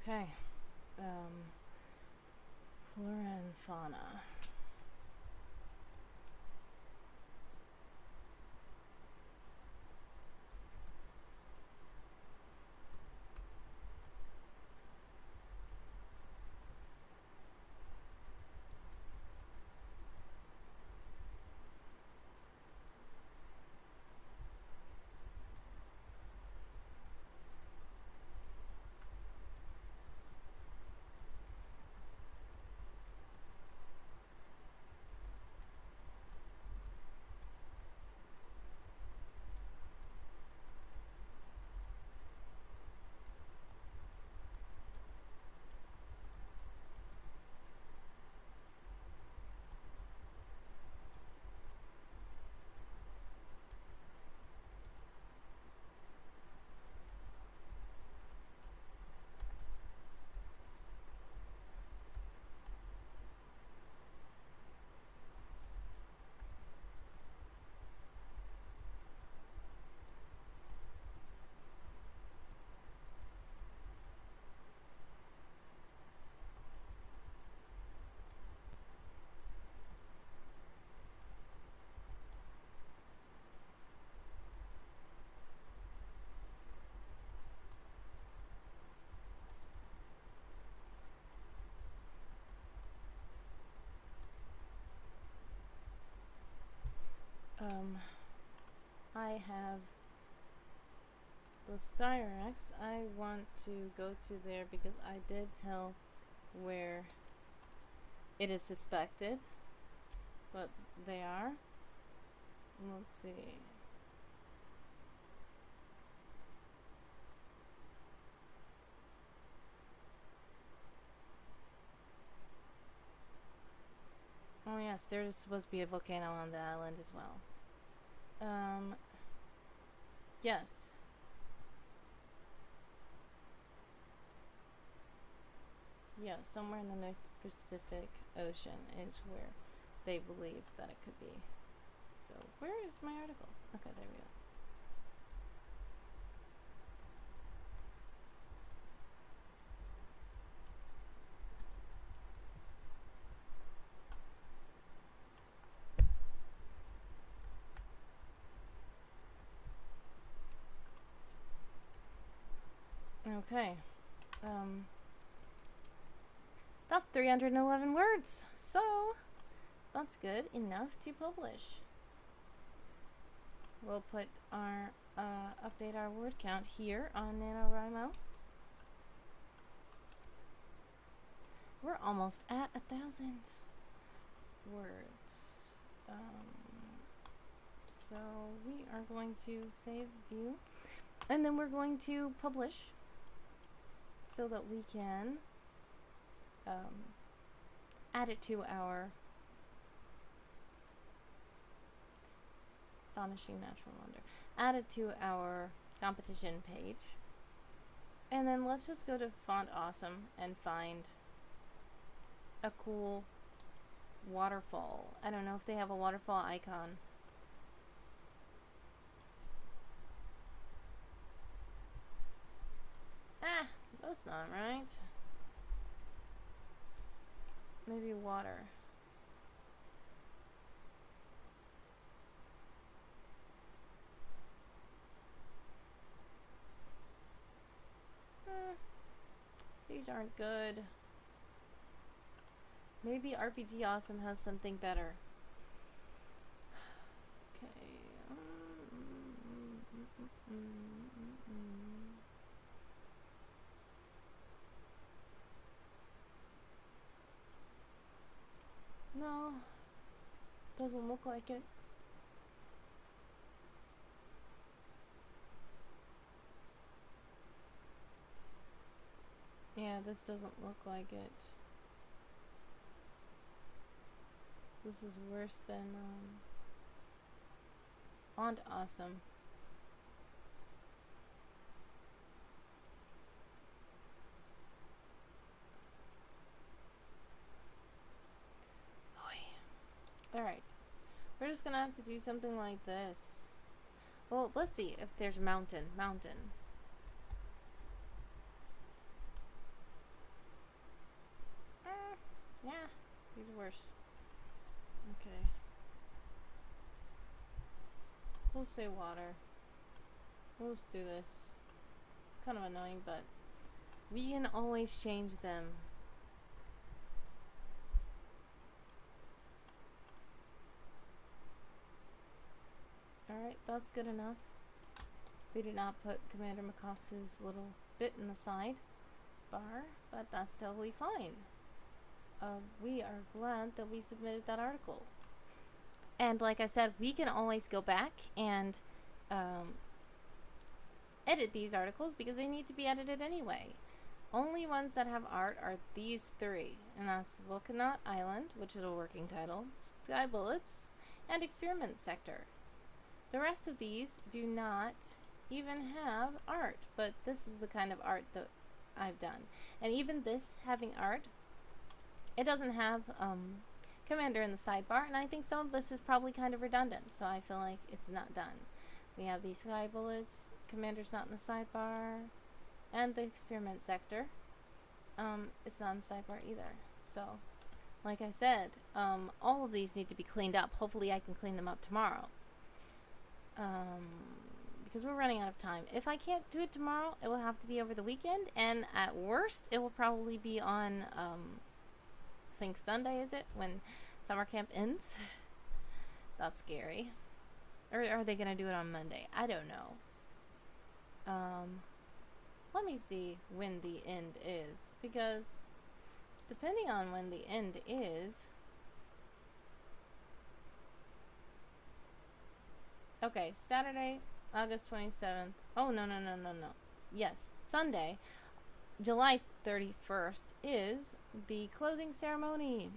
Okay. Flora and fauna. I have the Styrex, I want to go to there because I did tell where it is suspected, but they are. Let's see. Oh yes, there's supposed to be a volcano on the island as well. Yes. Yeah, somewhere in the North Pacific Ocean is where they believe that it could be. So, where is my article? Okay, there we go. Okay. That's 311 words. So, that's good enough to publish. We'll put our, update our word count here on NaNoWriMo. We're almost at 1,000 words. So we are going to save view, and then we're going to publish so that we can add it to our Astonishing Natural Wonder. Add it to our competition page. And then let's just go to Font Awesome and find a cool waterfall. I don't know if they have a waterfall icon. Ah, that's not right. Maybe water. These aren't good. Maybe RPG Awesome has something better. Okay. No, doesn't look like it. Yeah, this doesn't look like it. This is worse than Font Awesome. Alright, we're just gonna have to do something like this. Well, let's see if there's mountain. Yeah, these are worse. Okay. We'll say water. We'll just do this. It's kind of annoying, but we can always change them. Alright, that's good enough. We did not put Commander McCox's little bit in the side bar, but that's totally fine. We are glad that we submitted that article. And like I said, we can always go back and edit these articles because they need to be edited anyway. Only ones that have art are these three, and that's Vulcanaut Island, which is a working title, Sky Bullets, and Experiment Sector. The rest of these do not even have art, but this is the kind of art that I've done. And even this having art, it doesn't have Commander in the sidebar, and I think some of this is probably kind of redundant, so I feel like it's not done. We have these Sky Bullets, Commander's not in the sidebar, and the Experiment Sector. It's not in the sidebar either. So, like I said, all of these need to be cleaned up. Hopefully I can clean them up tomorrow. Because we're running out of time. If I can't do it tomorrow, it will have to be over the weekend, and at worst, it will probably be on, I think Sunday, is it? When summer camp ends. That's scary. Or are they going to do it on Monday? I don't know. Let me see when the end is, because depending on when the end is. Okay, Saturday, August 27th. Oh, no. Yes, Sunday, July 31st is the closing ceremony.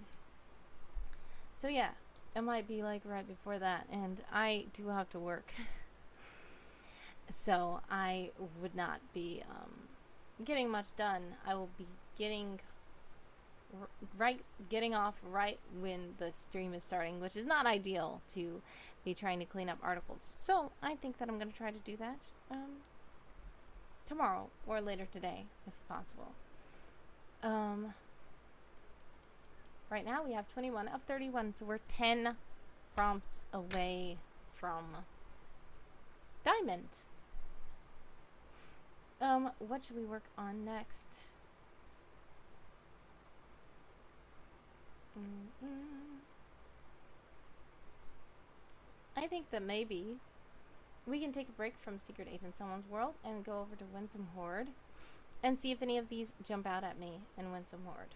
So yeah, it might be like right before that, and I do have to work. So I would not be getting much done. I will be getting off right when the stream is starting, which is not ideal to be trying to clean up articles. So I think that I'm going to try to do that tomorrow or later today, if possible. Right now we have 21 of 31, so we're 10 prompts away from diamond. What should we work on next? I think that maybe we can take a break from Secret Agent Someone's World and go over to Winsome Horde and see if any of these jump out at me in Winsome Horde.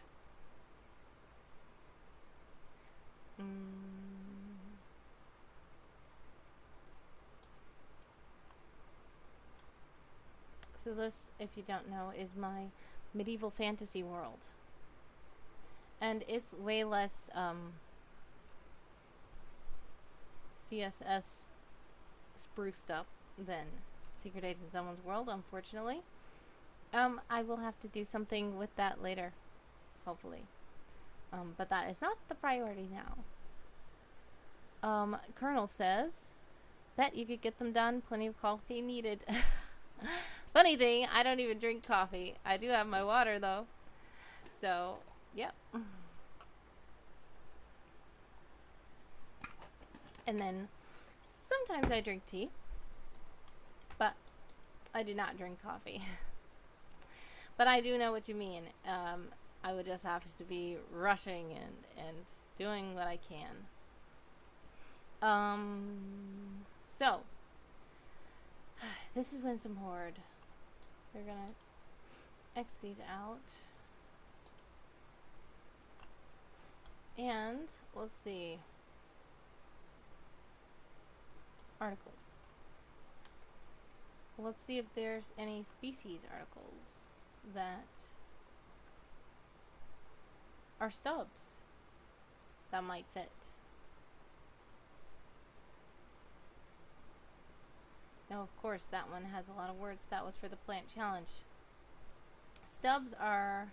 So this, if you don't know, is my medieval fantasy world. And it's way less CSS spruced up than Secret Agent Someone's World, unfortunately. I will have to do something with that later, hopefully. But that is not the priority now. Colonel says, bet you could get them done. Plenty of coffee needed. Funny thing, I don't even drink coffee. I do have my water, though. So, yep. And then, sometimes I drink tea. But I do not drink coffee. But I do know what you mean. I would just have to be rushing and doing what I can. So, this is Winsome Horde. We're gonna X these out. And, let's see. Articles. Let's see if there's any species articles that are stubs that might fit. Now, of course, that one has a lot of words. That was for the plant challenge. Stubs are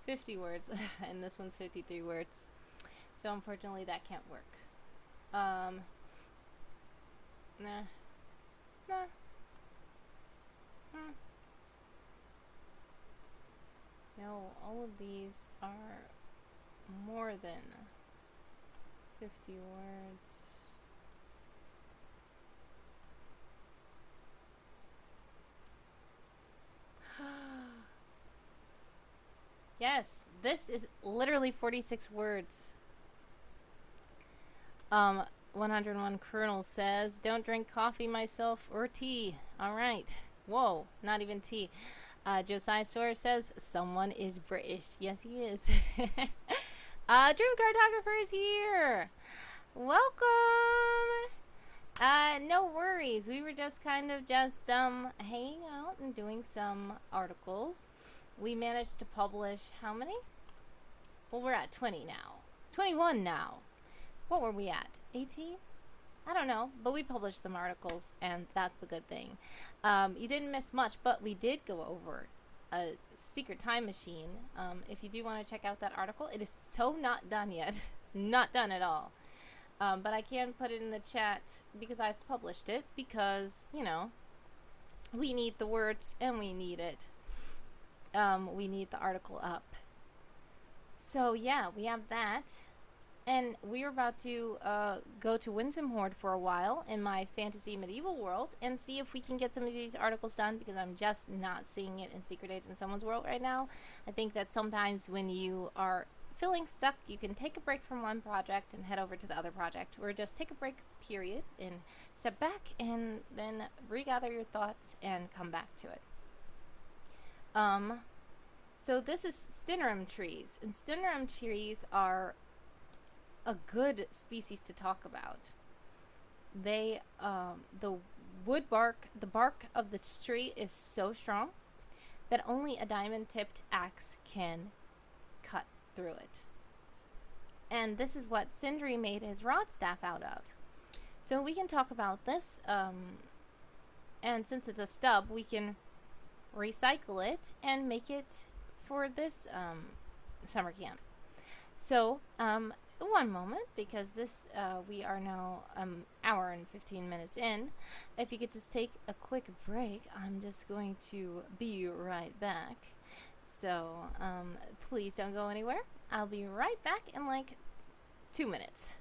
$50 words, and this one's 53 words. So unfortunately, that can't work. Nah. No, all of these are more than 50 words. Yes, this is literally 46 words. 101 Colonel says, don't drink coffee myself or tea. All right. Whoa, not even tea. Josiah Sawyer says, someone is British. Yes, he is. Dream Cartographer is here. Welcome. No worries. We were just kind of hanging out and doing some articles. We managed to publish how many? Well, we're at 20 now. 21 now. What were we at? 18? I don't know, but we published some articles, and that's the good thing. You didn't miss much, but we did go over a secret time machine. If you do want to check out that article, it is so not done yet. Not done at all. But I can put it in the chat because I've published it, because, you know, we need the words and we need it. We need the article up. So yeah, we have that. And we're about to go to Winsome Horde for a while in my fantasy medieval world and see if we can get some of these articles done, because I'm just not seeing it in Secret Agent Someone's World right now. I think that sometimes when you are feeling stuck, you can take a break from one project and head over to the other project, or just take a break, period, and step back and then regather your thoughts and come back to it. So this is Stenorum trees, and Stenorum trees are a good species to talk about. They, the bark of the tree is so strong that only a diamond-tipped axe can cut through it. And this is what Sindri made his rod staff out of. So we can talk about this, and since it's a stub, we can recycle it and make it for this summer camp. So, one moment, because this we are now hour and 15 minutes in. If you could just take a quick break, I'm just going to be right back. So, please don't go anywhere. I'll be right back in like 2 minutes.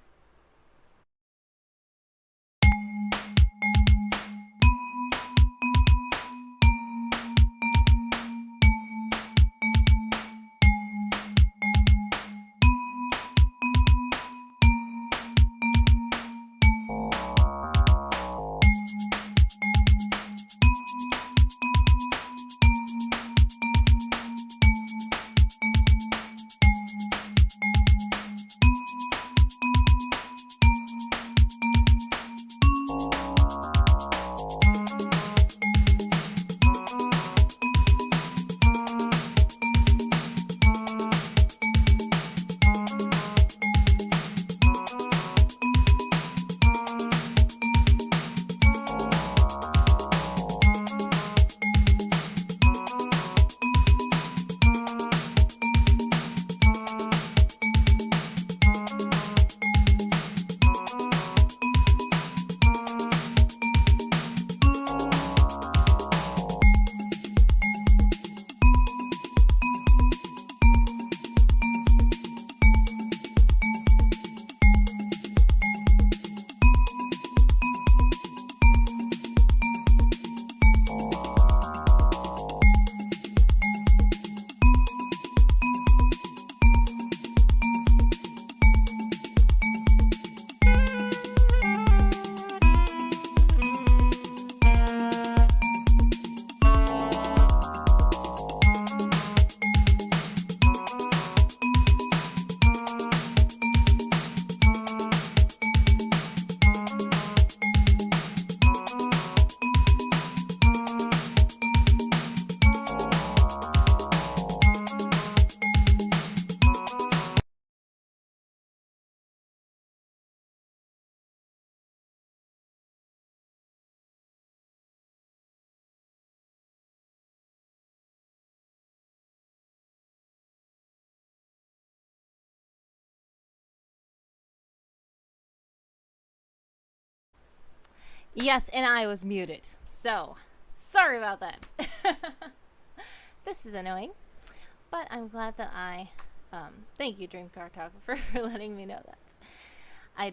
Yes, and I was muted. So, sorry about that. This is annoying. But I'm glad that thank you, Dream Cartographer, for letting me know that.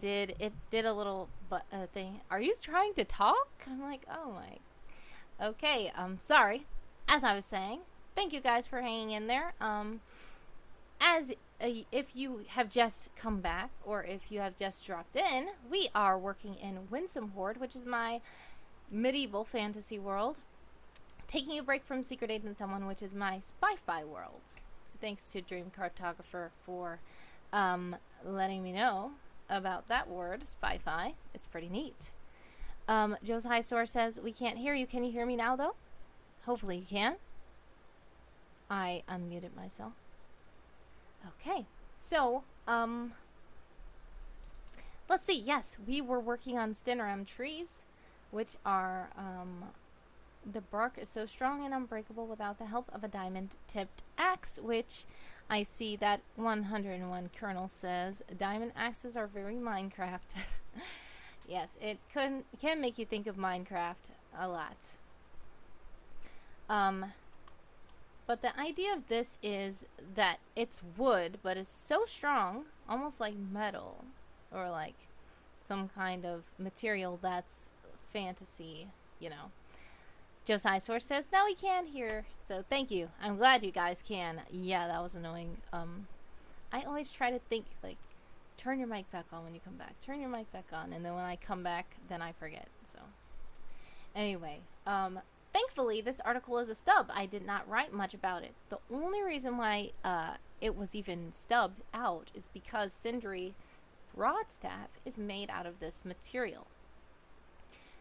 It did a little thing. Are you trying to talk? I'm like, oh my. Okay, sorry. As I was saying, thank you guys for hanging in there. If you have just come back, or if you have just dropped in, we are working in Winsome Horde, which is my medieval fantasy world. Taking a break from Secret Agent Someone, which is my spy-fi world. Thanks to Dream Cartographer for letting me know about that word, spy-fi. It's pretty neat. Josiah Soar says, we can't hear you. Can you hear me now, though? Hopefully you can. I unmuted myself. Okay, so, let's see. Yes, we were working on Stenorum trees, which are, the bark is so strong and unbreakable without the help of a diamond-tipped axe, which I see that 101 Colonel says, diamond axes are very Minecraft. Yes, it can make you think of Minecraft a lot. But the idea of this is that it's wood, but it's so strong, almost like metal, or like some kind of material that's fantasy, you know. Josiah Source says, now we can hear. So thank you. I'm glad you guys can. Yeah, that was annoying. I always try to think like, turn your mic back on when you come back. Turn your mic back on, and then when I come back, then I forget. So anyway, thankfully this article is a stub. I did not write much about it. The only reason why it was even stubbed out is because Sindri rod staff is made out of this material.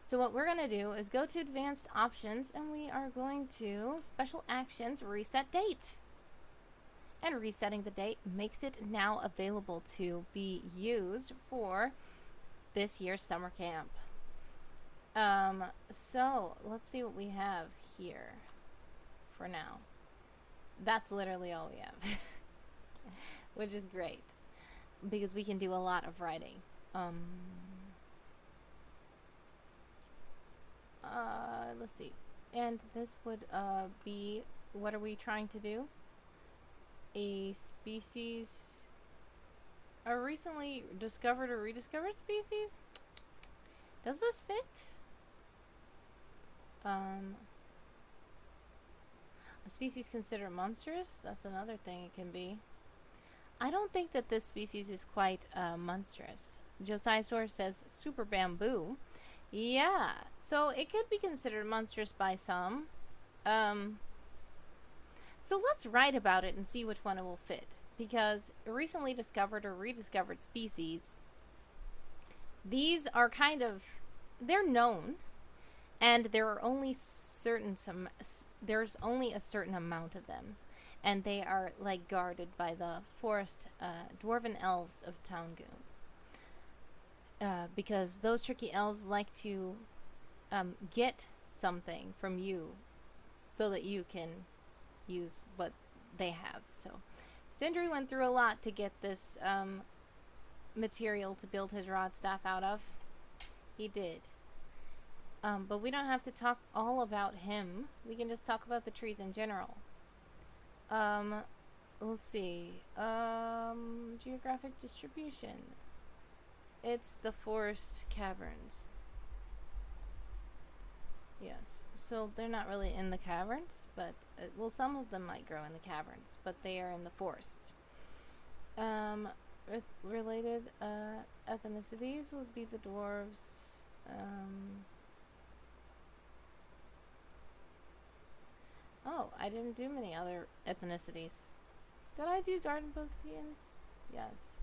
So what we're going to do is go to advanced options, and we are going to special actions, reset date. And resetting the date makes it now available to be used for this year's summer camp. So let's see what we have here for now. That's literally all we have, which is great because we can do a lot of writing. Let's see. And this would be, what are we trying to do? A species, a recently discovered or rediscovered species? Does this fit? A species considered monstrous? That's another thing it can be. I don't think that this species is quite monstrous. Josiah Source says super bamboo. Yeah, so it could be considered monstrous by some. So let's write about it and see which one it will fit. Because recently discovered or rediscovered species, these are kind of, they're known, and there are only there's only a certain amount of them, and they are like guarded by the forest dwarven elves of Tangoon. Because those tricky elves like to get something from you so that you can use what they have. So Sindri went through a lot to get this material to build his rod staff out of. He did. But we don't have to talk all about him. We can just talk about the trees in general. Let's see. Geographic distribution. It's the forest caverns. Yes, so they're not really in the caverns, but well, some of them might grow in the caverns, but they are in the forests. Related ethnicities would be the dwarves. Oh, I didn't do many other ethnicities. Did I do Garden Bothpians? Yes.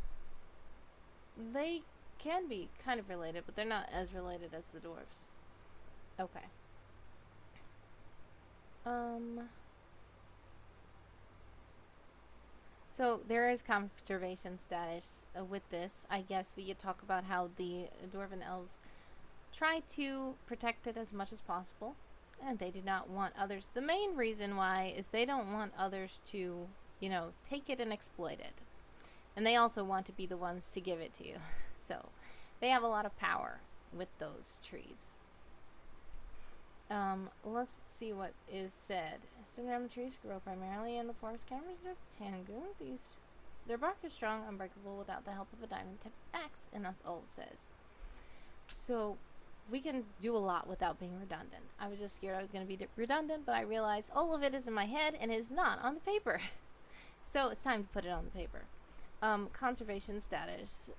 They can be kind of related, but they're not as related as the dwarves. Okay. So there is conservation status with this. I guess we could talk about how the dwarven elves try to protect it as much as possible, and they do not want others. The main reason why is they don't want others to, you know, take it and exploit it. And they also want to be the ones to give it to you. So they have a lot of power with those trees. Let's see what is said. Cinnamon trees grow primarily in the forest caverns of Tangoon. Their bark is strong, unbreakable without the help of a diamond-tipped axe, and that's all it says. So we can do a lot without being redundant. I was just scared I was going to be redundant, but I realized all of it is in my head and it is not on the paper. So it's time to put it on the paper. Conservation status.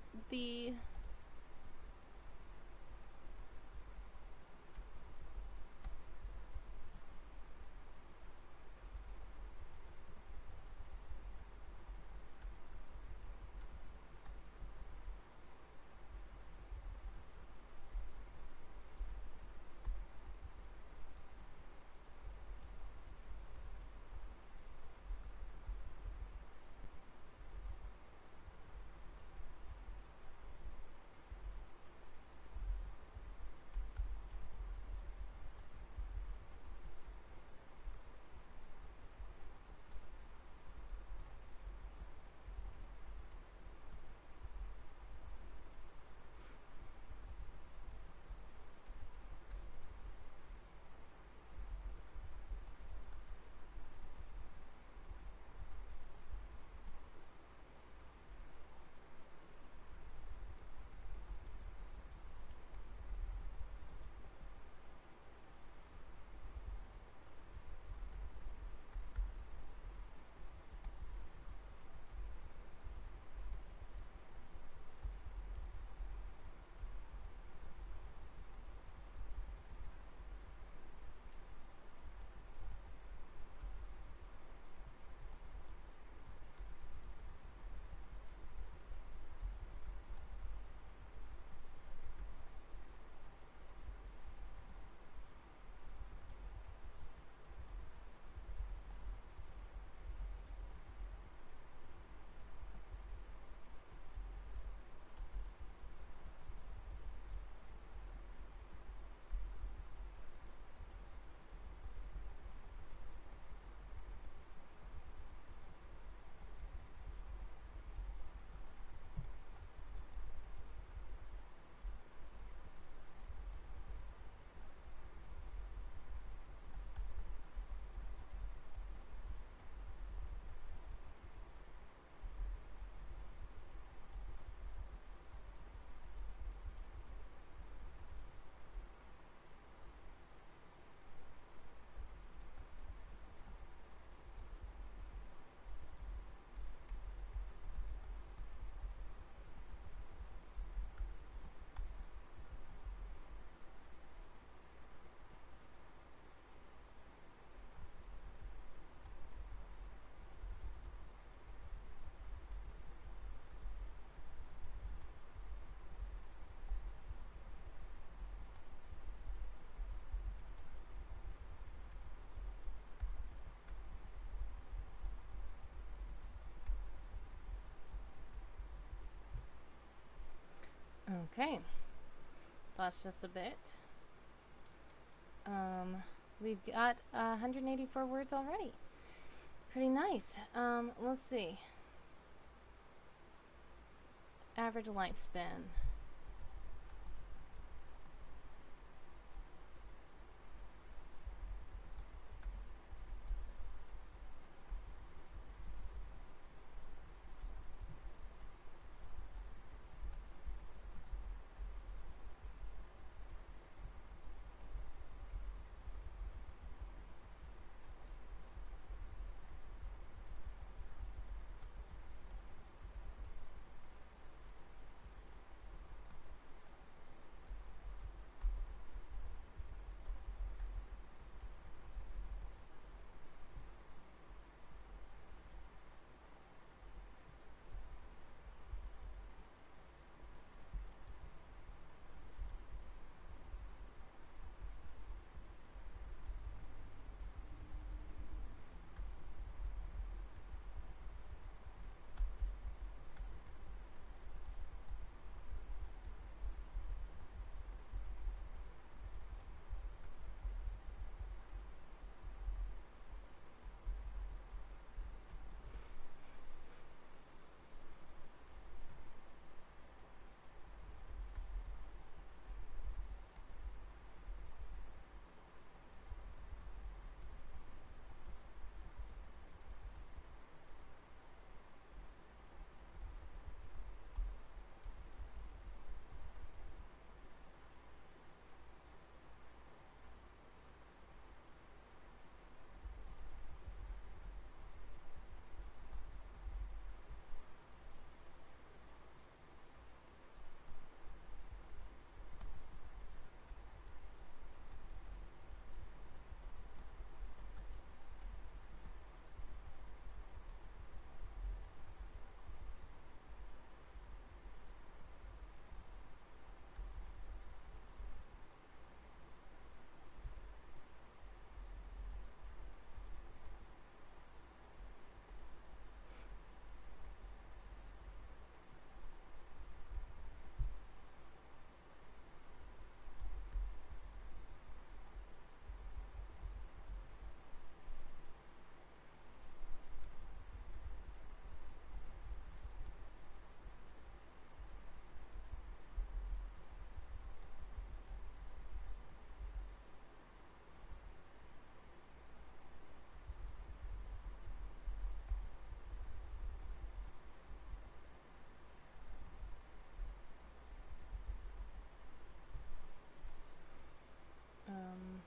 Okay, that's just a bit. We've got 184 words already. Pretty nice. Let's see. Average lifespan. Um,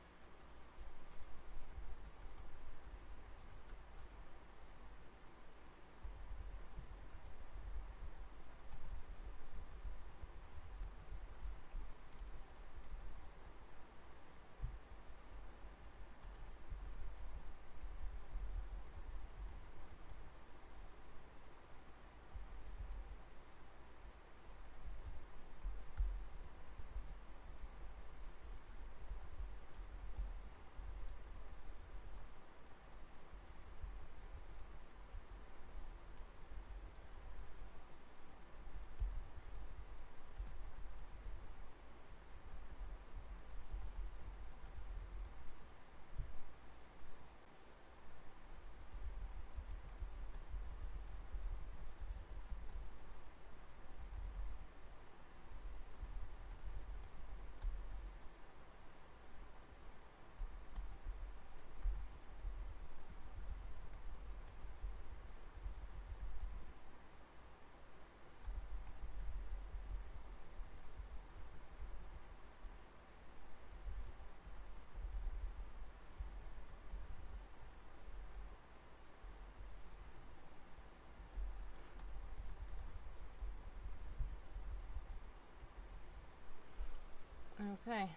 okay.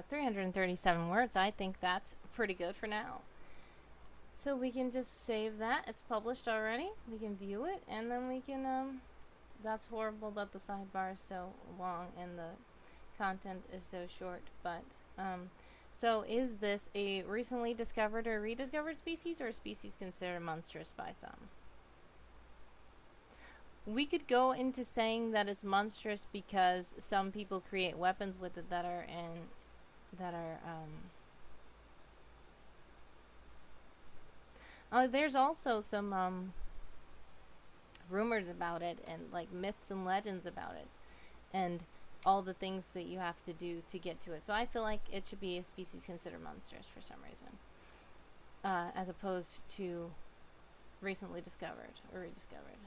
337 words. I think that's pretty good for now. So we can just save that. It's published already. We can view it, and then we can, that's horrible that the sidebar is so long and the content is so short, but, so is this a recently discovered or rediscovered species, or a species considered monstrous by some? We could go into saying that it's monstrous because some people create weapons with it that are there's also some rumors about it, and like myths and legends about it, and all the things that you have to do to get to it. So I feel like it should be a species considered monstrous for some reason, as opposed to recently discovered or rediscovered.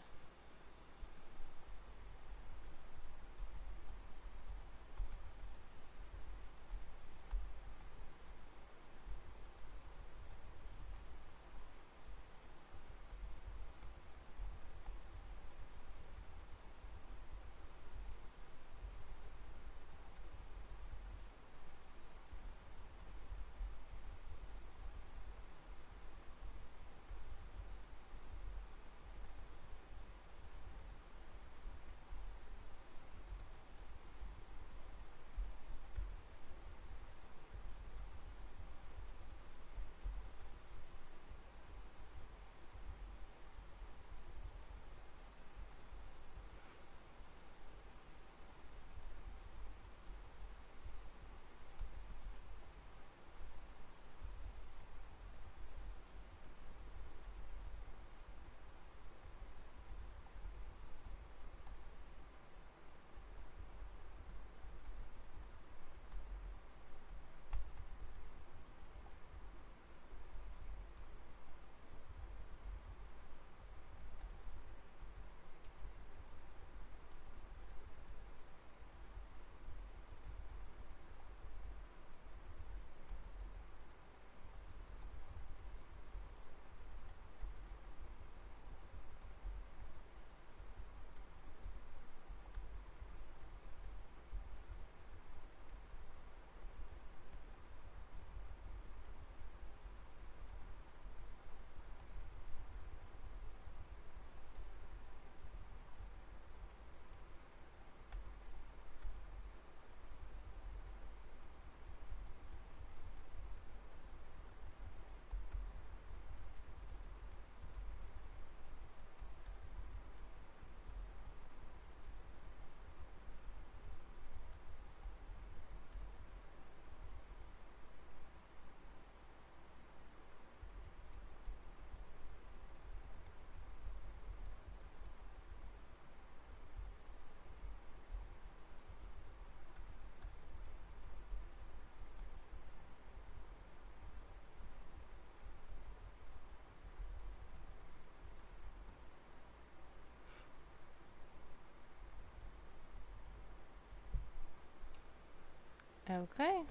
Okay.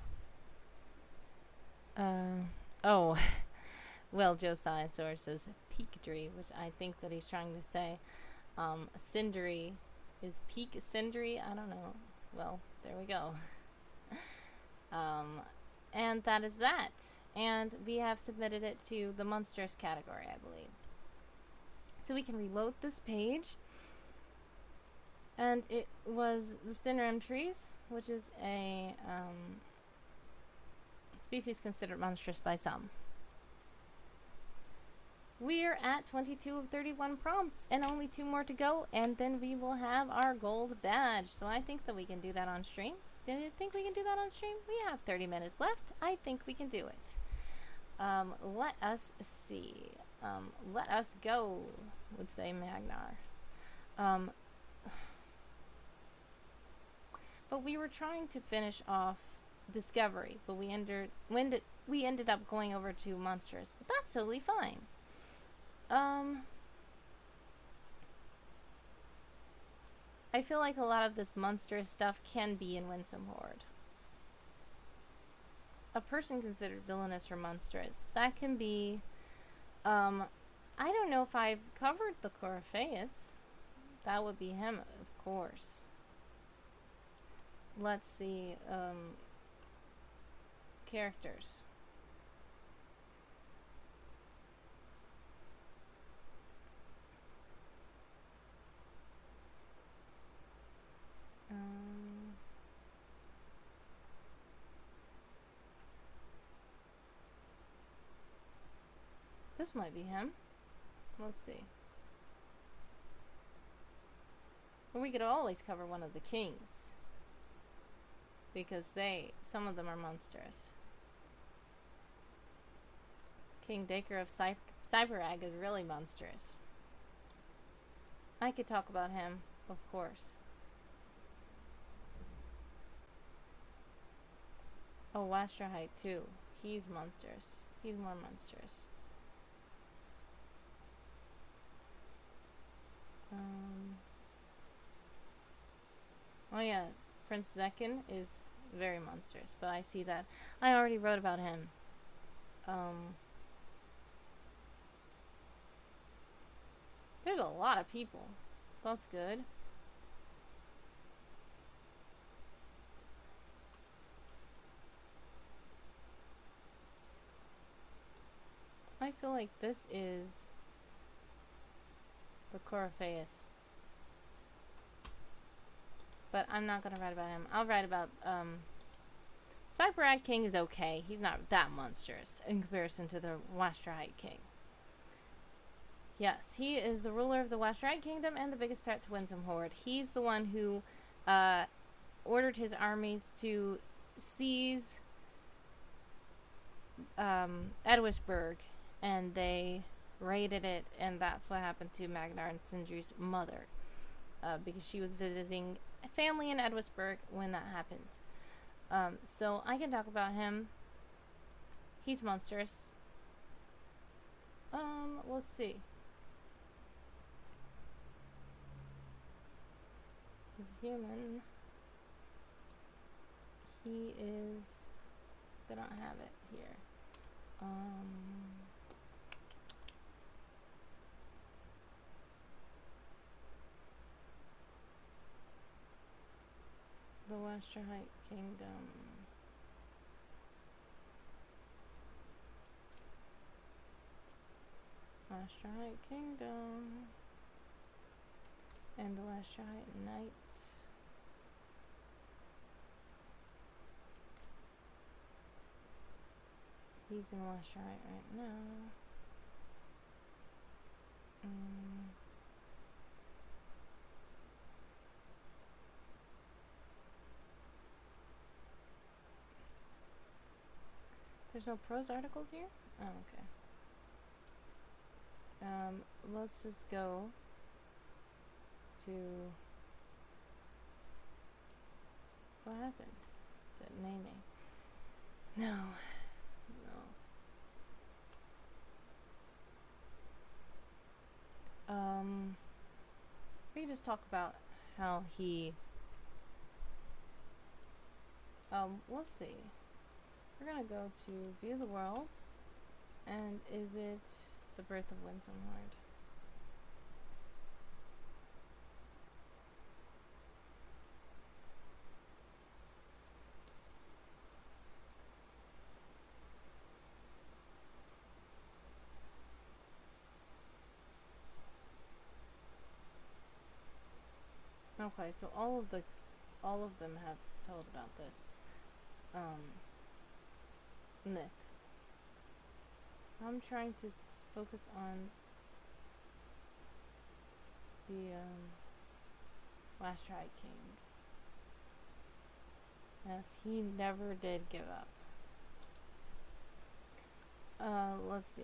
Oh, well, Josiah Source says peakdry, which I think that he's trying to say cindery is peak cindery. I don't know. Well, there we go. Um, and that is that. And we have submitted it to the monstrous category, I believe. So we can reload this page. And it was the Cinnamon trees, which is a species considered monstrous by some. We're at 22 of 31 prompts, and only 2 more to go, and then we will have our gold badge. So I think that we can do that on stream. Do you think we can do that on stream? We have 30 minutes left. I think we can do it. Let us see. Let us go, would say Magnar. But we were trying to finish off Discovery, but we ended up going over to Monstrous. But that's totally fine. I feel like a lot of this monstrous stuff can be in Winsome Horde. A person considered villainous or monstrous. That can be, I don't know if I've covered the Coryphaeus. That would be him, of course. Let's see, characters. This might be him. Let's see. Or we could always cover one of the kings. Because some of them are monstrous. King Dacre of Cyberag is really monstrous. I could talk about him, of course. Oh, Wastrahite too. He's monstrous. He's more monstrous. Oh yeah, Prince Zekin is very monstrous, but I see that. I already wrote about him. There's a lot of people. That's good. I feel like this is the Coryphaeus. But I'm not gonna write about him. I'll write about, Cyberag King is okay. He's not that monstrous in comparison to the Wastrahite King. Yes, he is the ruler of the Wastrahite Kingdom and the biggest threat to Winsome Horde. He's the one who ordered his armies to seize Edwisburg, and they raided it, and that's what happened to Magnar and Sindri's mother, because she was visiting family in Edwisburg when that happened. So I can talk about him. He's monstrous. Let's see. He's human. He is... They don't have it here. The Wastrahite Kingdom. Wastrahite Kingdom. And the Wastrahite Knights. He's in Wastrahite right now. There's no prose articles here? Oh, okay. Let's just go to... What happened? Is it naming? No. We just talk about how he... let's see. We're gonna go to View the World, and is it The Birth of Winsome Horde? Okay, so all of them have told about this myth. I'm trying to focus on the Wastrahite King. Yes, he never did give up. Let's see.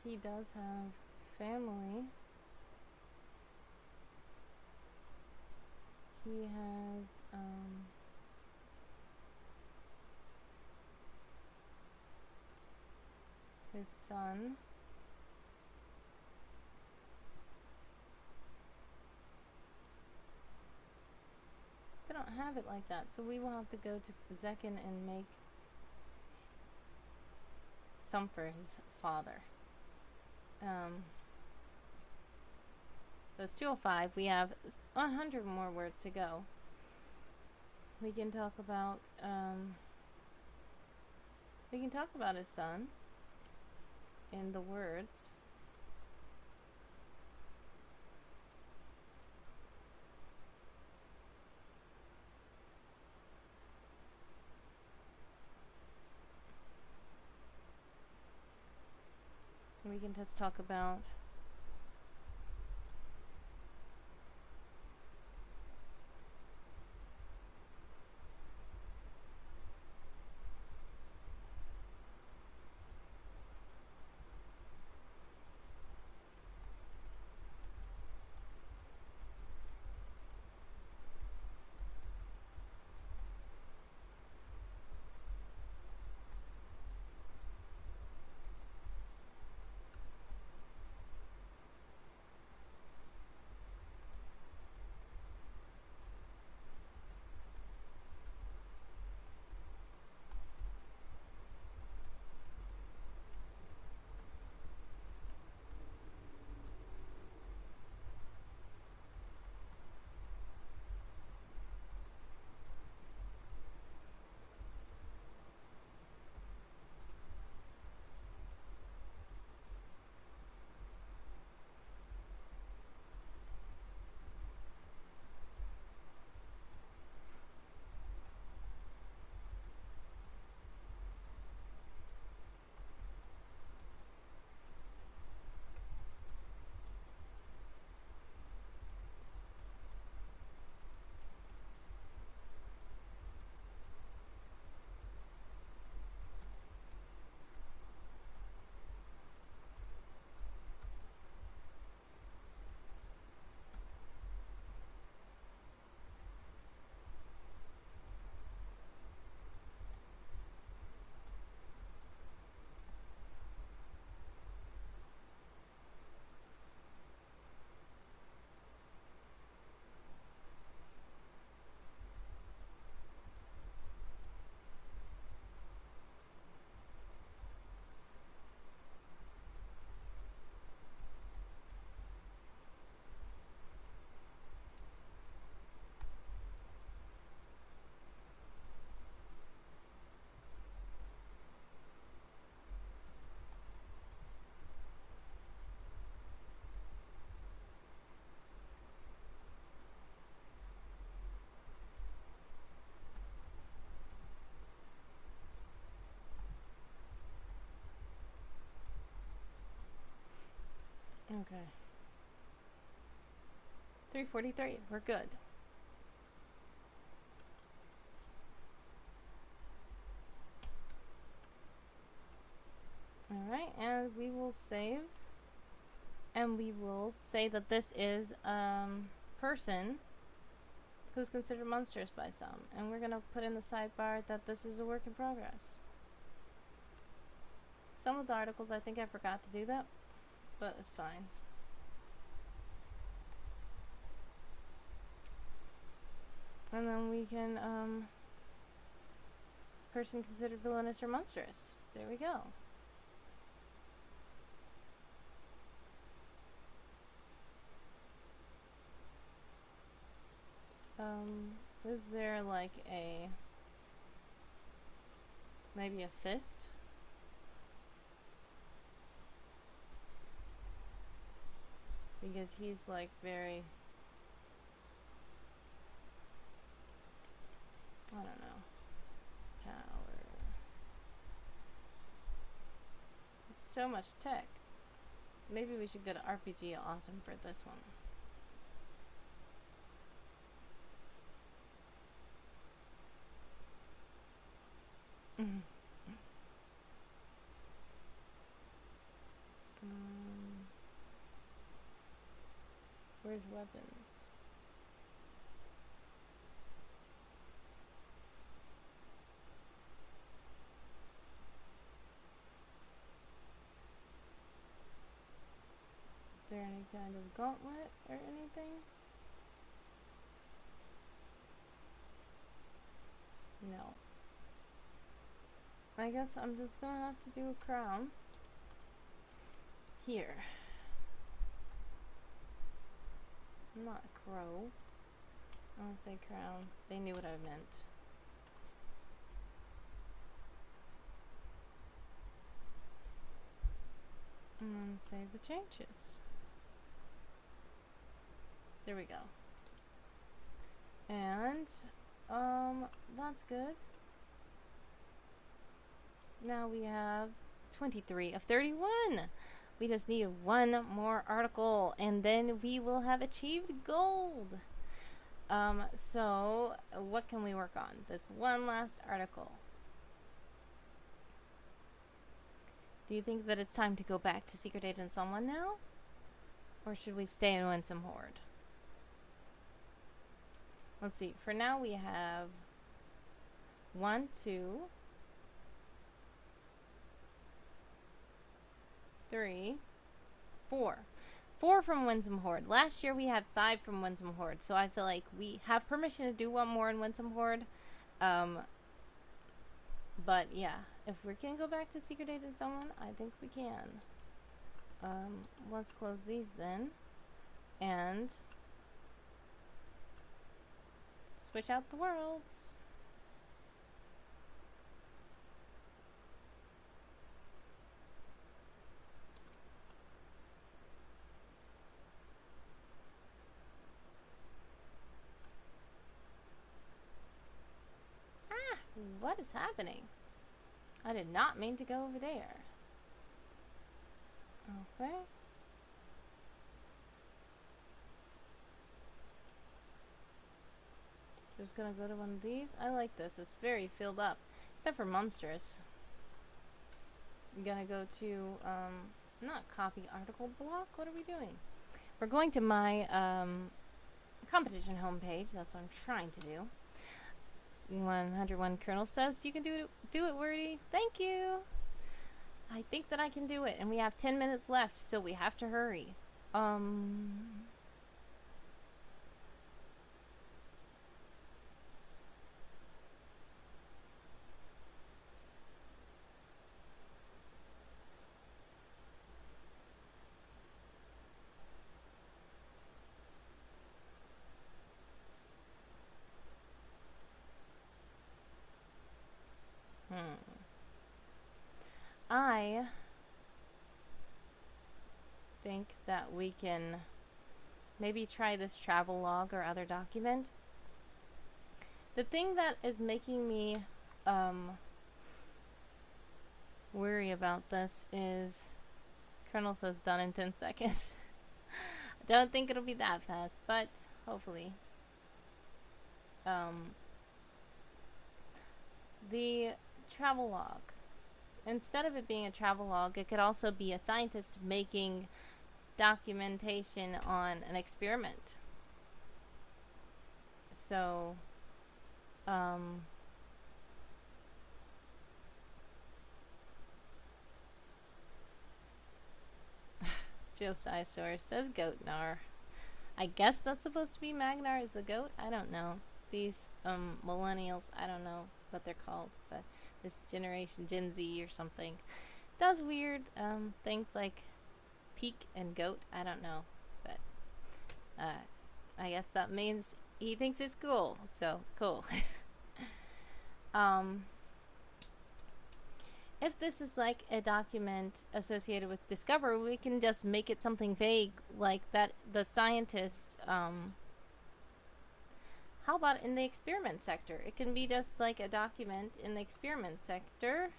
He does have family. He has, his son. They don't have it like that, so we will have to go to Zekin and make some for his father. That's 205. We have 100 more words to go. We can talk about his son in the words. We can just talk about okay. 343. We're good. Alright, and we will save. And we will say that this is person who's considered monstrous by some. And we're going to put in the sidebar that this is a work in progress. Some of the articles I think I forgot to do that, but it's fine. And then we can, person considered villainous or monstrous. There we go. Is there like maybe a fist? Because he's like very, I don't know, power. It's so much tech. Maybe we should go to RPG Awesome for this one. Um, where's weapons? Is there any kind of gauntlet or anything? No. I guess I'm just gonna have to do a crown. Here. Not a crow. I'll say crown. They knew what I meant. And then save the changes. There we go. And, that's good. Now we have 23 of 31. We just need one more article and then we will have achieved gold. So what can we work on? This one last article. Do you think that it's time to go back to Secret Agent Someone now? Or should we stay and win some Horde? Let's see. For now we have 1, 2, 3, 4. 4 from Winsome Horde. Last year we had 5 from Winsome Horde, so I feel like we have permission to do one more in Winsome Horde. But yeah, if we can go back to Secret Agent Someone, I think we can. Let's close these then. And switch out the worlds. Ah, what is happening? I did not mean to go over there. Okay. Just gonna go to one of these. I like this. It's very filled up. Except for monstrous. I'm gonna go to, not copy article block. What are we doing? We're going to my, competition homepage. That's what I'm trying to do. 101 Colonel says you can do it, Wordy. Thank you. I think that I can do it, and we have 10 minutes left, so we have to hurry. I think that we can maybe try this travel log or other document. The thing that is making me worry about this is Colonel says done in 10 seconds. I don't think it'll be that fast, but hopefully. The travel log. Instead of it being a travel log, it could also be a scientist making documentation on an experiment. So, Josiah says Goatnar. I guess that's supposed to be Magnar is the goat? I don't know. These, millennials, I don't know what they're called, but this generation, Gen Z or something, does weird, things like peak and goat. I don't know, but, I guess that means he thinks it's cool, so cool. If this is like a document associated with Discover, we can just make it something vague, like that the scientists, how about in the experiment sector? It can be just like a document in the experiment sector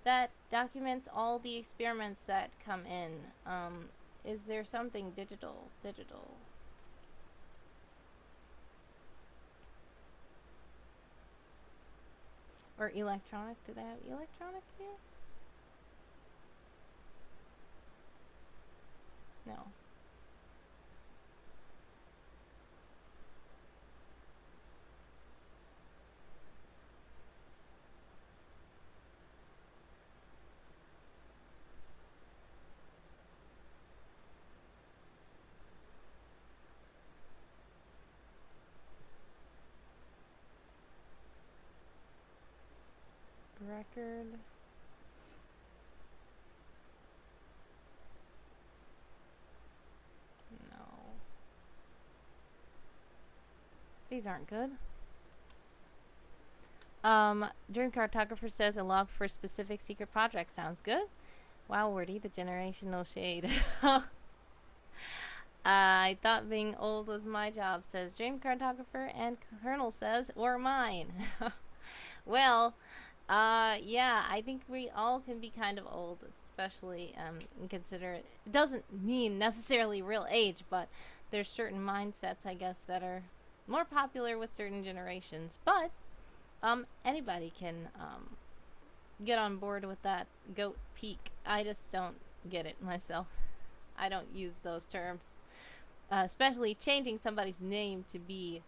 that documents all the experiments that come in. Is there something digital? Or electronic. Do they have electronic here? No. Record. No. These aren't good. Dream Cartographer says a log for specific secret project sounds good. Wow, Wordy, the generational shade. I thought being old was my job, says Dream Cartographer, and Colonel says, or mine. Well, yeah, I think we all can be kind of old, especially consider it doesn't mean necessarily real age, but there's certain mindsets, I guess, that are more popular with certain generations. But anybody can get on board with that goat peak. I just don't get it myself. I don't use those terms, especially changing somebody's name to be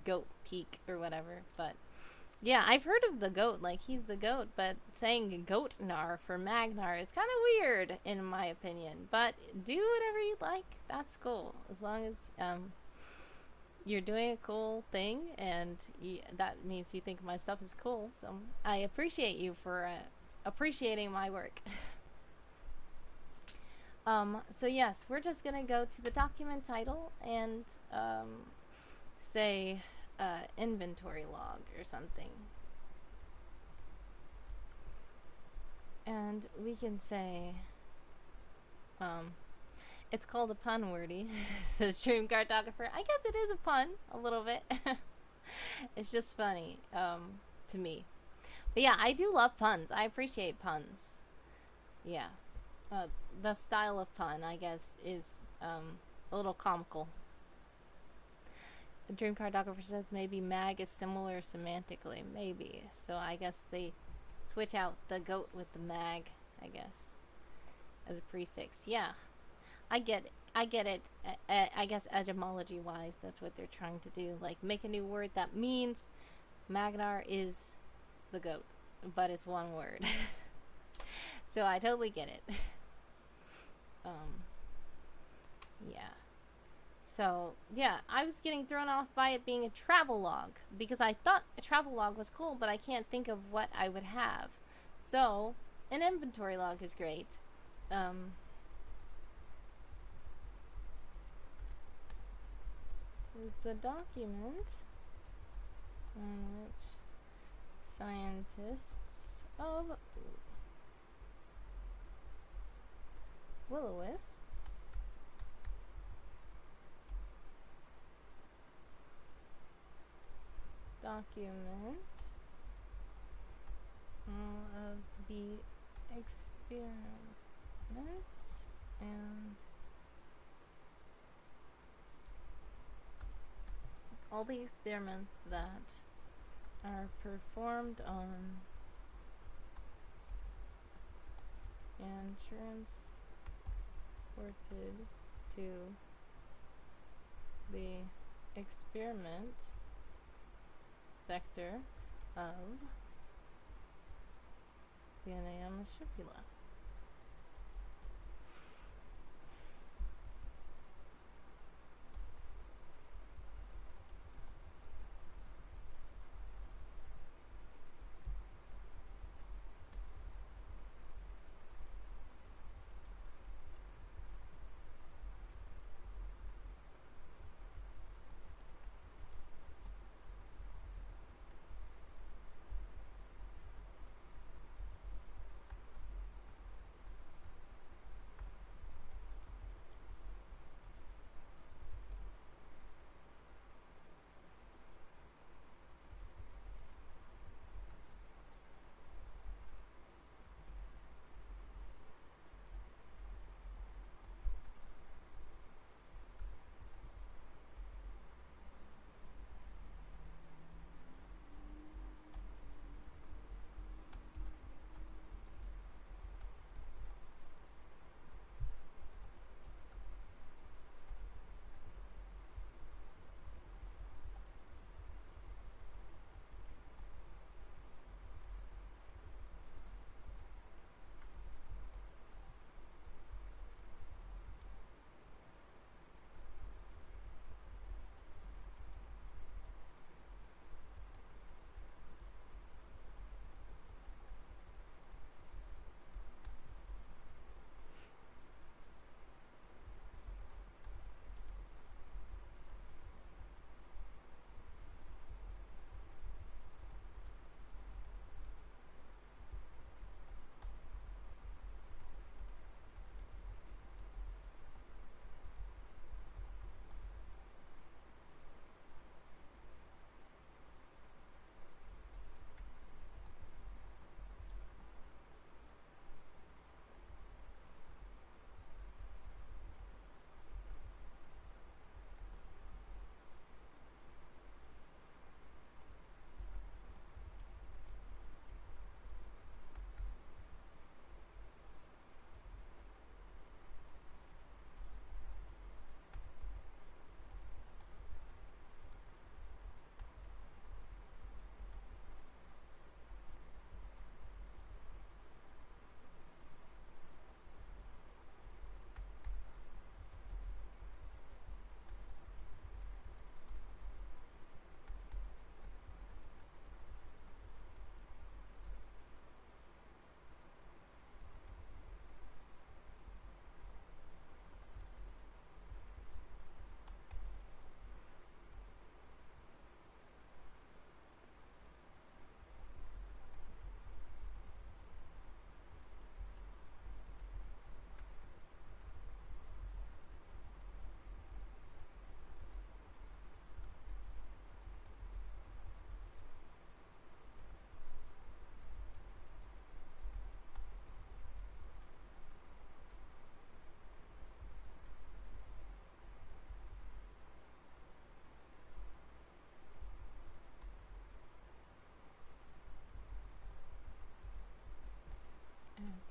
goat peak or whatever. But yeah, I've heard of the goat, like he's the goat, but saying goatnar for Magnar is kind of weird in my opinion. But do whatever you like. That's cool, as long as you're doing a cool thing, and that means you think my stuff is cool. So I appreciate you for appreciating my work. So yes, we're just gonna go to the document title and say inventory log or something. And we can say, it's called a pun, Wordy, says Dream Cartographer. I guess it is a pun, a little bit. It's just funny to me. But yeah, I do love puns. I appreciate puns. Yeah. The style of pun, I guess, is a little comical. Dream Cartographer says maybe mag is similar semantically. Maybe. So I guess they switch out the goat with the mag, I guess, as a prefix. Yeah. I get it. I get it. I guess etymology wise, that's what they're trying to do. Like, make a new word that means Magnar is the goat, but it's one word. So I totally get it. Yeah. So, yeah, I was getting thrown off by it being a travel log because I thought a travel log was cool, but I can't think of what I would have. So, an inventory log is great. Is the document on which scientists of Willowis document all of the experiments and all the experiments that are performed on and transported to the experiment sector of DNA on the scapula.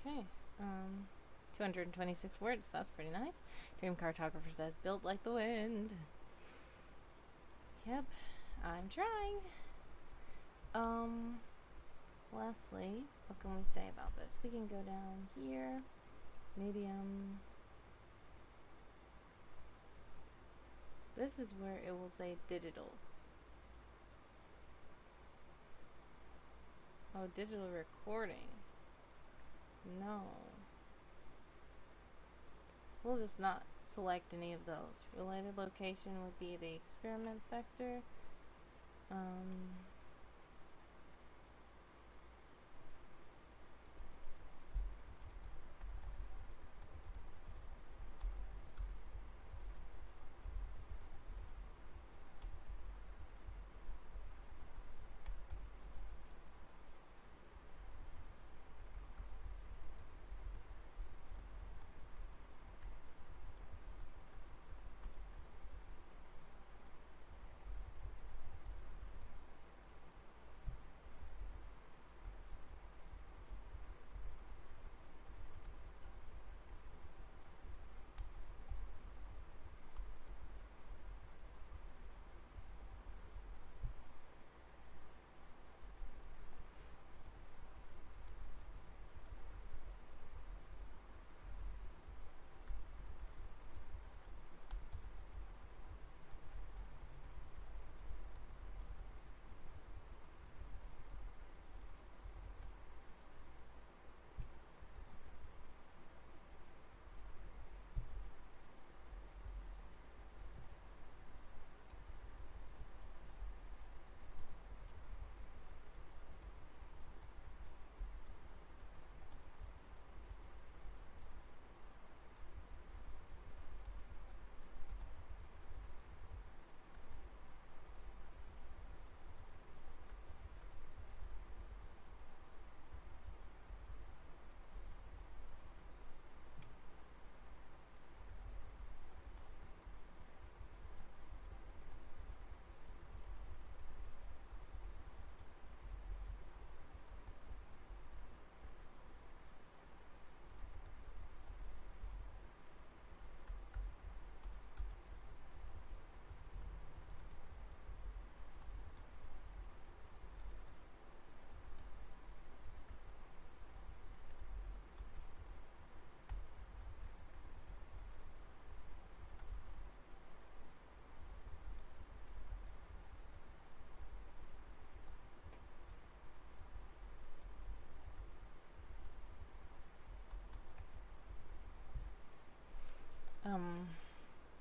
Okay. 226 words. That's pretty nice. Dream Cartographer says, built like the wind. Yep. I'm trying. Lastly, what can we say about this? We can go down here. Medium. This is where it will say digital. Oh, digital recording. No. We'll just not select any of those. Related location would be the experiment sector.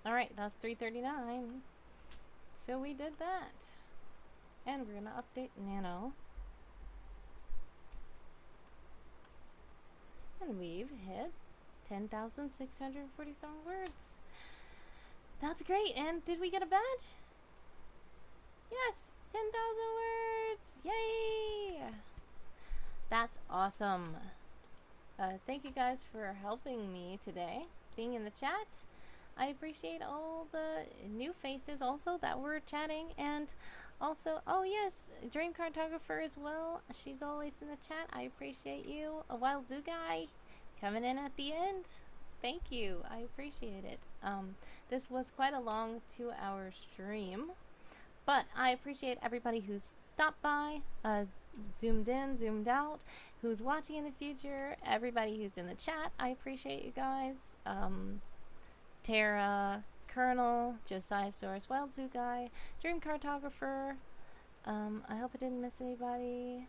Alright, that's 339. So we did that. And we're gonna update NaNo. And we've hit 10,647 words. That's great. And did we get a badge? Yes, 10,000 words. Yay! That's awesome. Thank you guys for helping me today, being in the chat. I appreciate all the new faces also that were chatting, and also, oh yes, Dream Cartographer as well. She's always in the chat. I appreciate you. A Wild Zoo Guy coming in at the end. Thank you. I appreciate it. This was quite a long 2-hour stream, but I appreciate everybody who's stopped by, zoomed in, zoomed out, who's watching in the future, everybody who's in the chat. I appreciate you guys. Tara, Colonel, Josiah Soros, Wild Zoo Guy, Dream Cartographer. I hope I didn't miss anybody.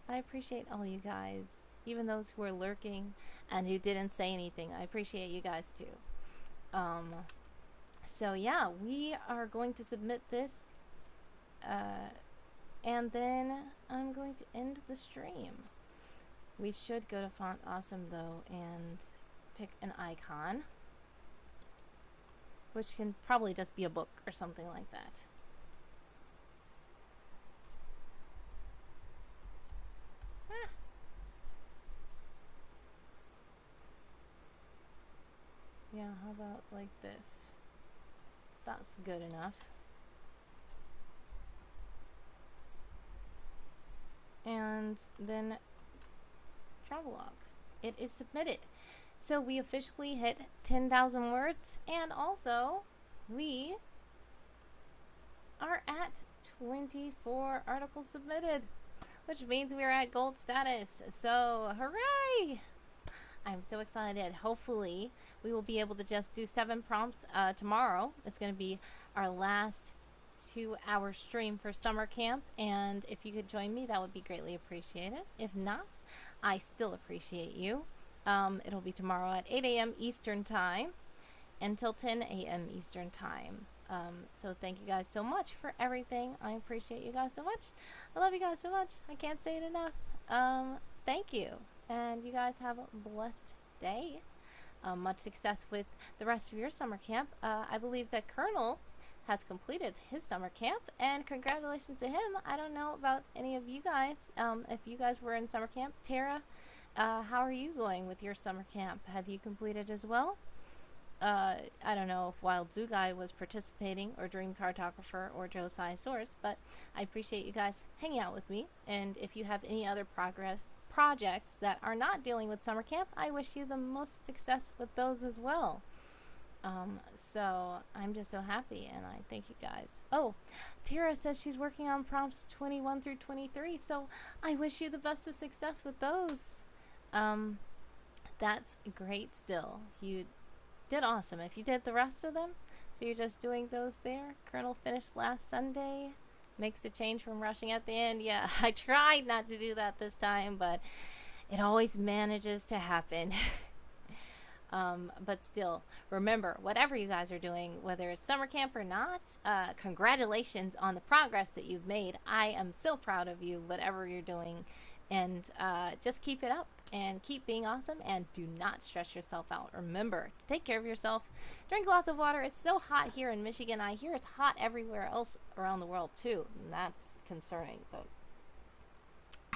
I appreciate all you guys, even those who are lurking and who didn't say anything. I appreciate you guys too. So yeah, we are going to submit this, and then I'm going to end the stream. We should go to Font Awesome though and pick an icon, which can probably just be a book or something like that. Ah. Yeah, how about like this? That's good enough. And then travelogue. it is submitted. So we officially hit 10,000 words, and also we are at 24 articles submitted, which means we are at gold status. So hooray! I'm so excited. Hopefully we will be able to just do 7 prompts tomorrow. It's going to be our last 2-hour stream for summer camp, and if you could join me, that would be greatly appreciated. If not, I still appreciate you. It'll be tomorrow at 8 a.m. Eastern Time until 10 a.m. Eastern Time. So thank you guys so much for everything. I appreciate you guys so much. I love you guys so much. I can't say it enough. Thank you. And you guys have a blessed day. Much success with the rest of your summer camp. I believe that Colonel has completed his summer camp, and congratulations to him. I don't know about any of you guys. If you guys were in summer camp, Tara, how are you going with your summer camp? Have you completed as well? I don't know if Wild Zoo Guy was participating, or Dream Cartographer, or Josiah Source, but I appreciate you guys hanging out with me. And if you have any other projects that are not dealing with summer camp, I wish you the most success with those as well. So I'm just so happy, and I thank you guys. Oh, Tara says she's working on prompts 21 through 23, so I wish you the best of success with those. That's great still. You did awesome. If you did the rest of them, so you're just doing those there. Colonel finished last Sunday. Makes a change from rushing at the end. Yeah, I tried not to do that this time, but it always manages to happen. But still, remember, whatever you guys are doing, whether it's summer camp or not, congratulations on the progress that you've made. I am so proud of you, whatever you're doing. And just keep it up and keep being awesome, and do not stress yourself out. Remember to take care of yourself. Drink lots of water. It's so hot here in Michigan. I hear it's hot everywhere else around the world too, and that's concerning. But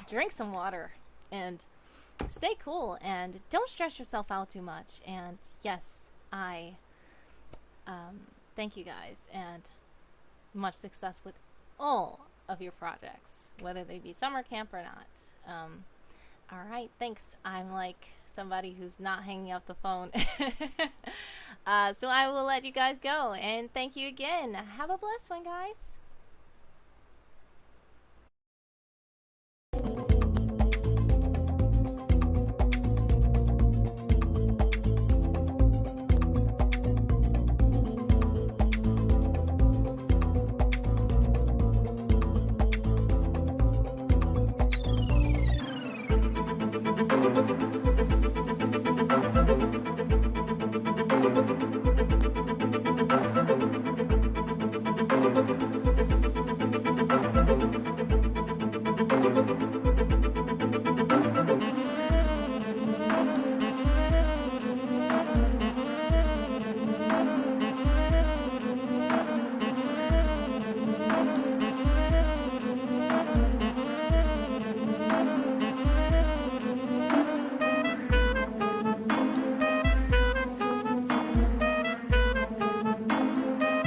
drink some water and stay cool, and don't stress yourself out too much. And yes, I thank you guys, and much success with all of your projects, whether they be summer camp or not. All right, thanks. I'm like somebody who's not hanging up the phone. So I will let you guys go, and thank you again. Have a blessed one, guys.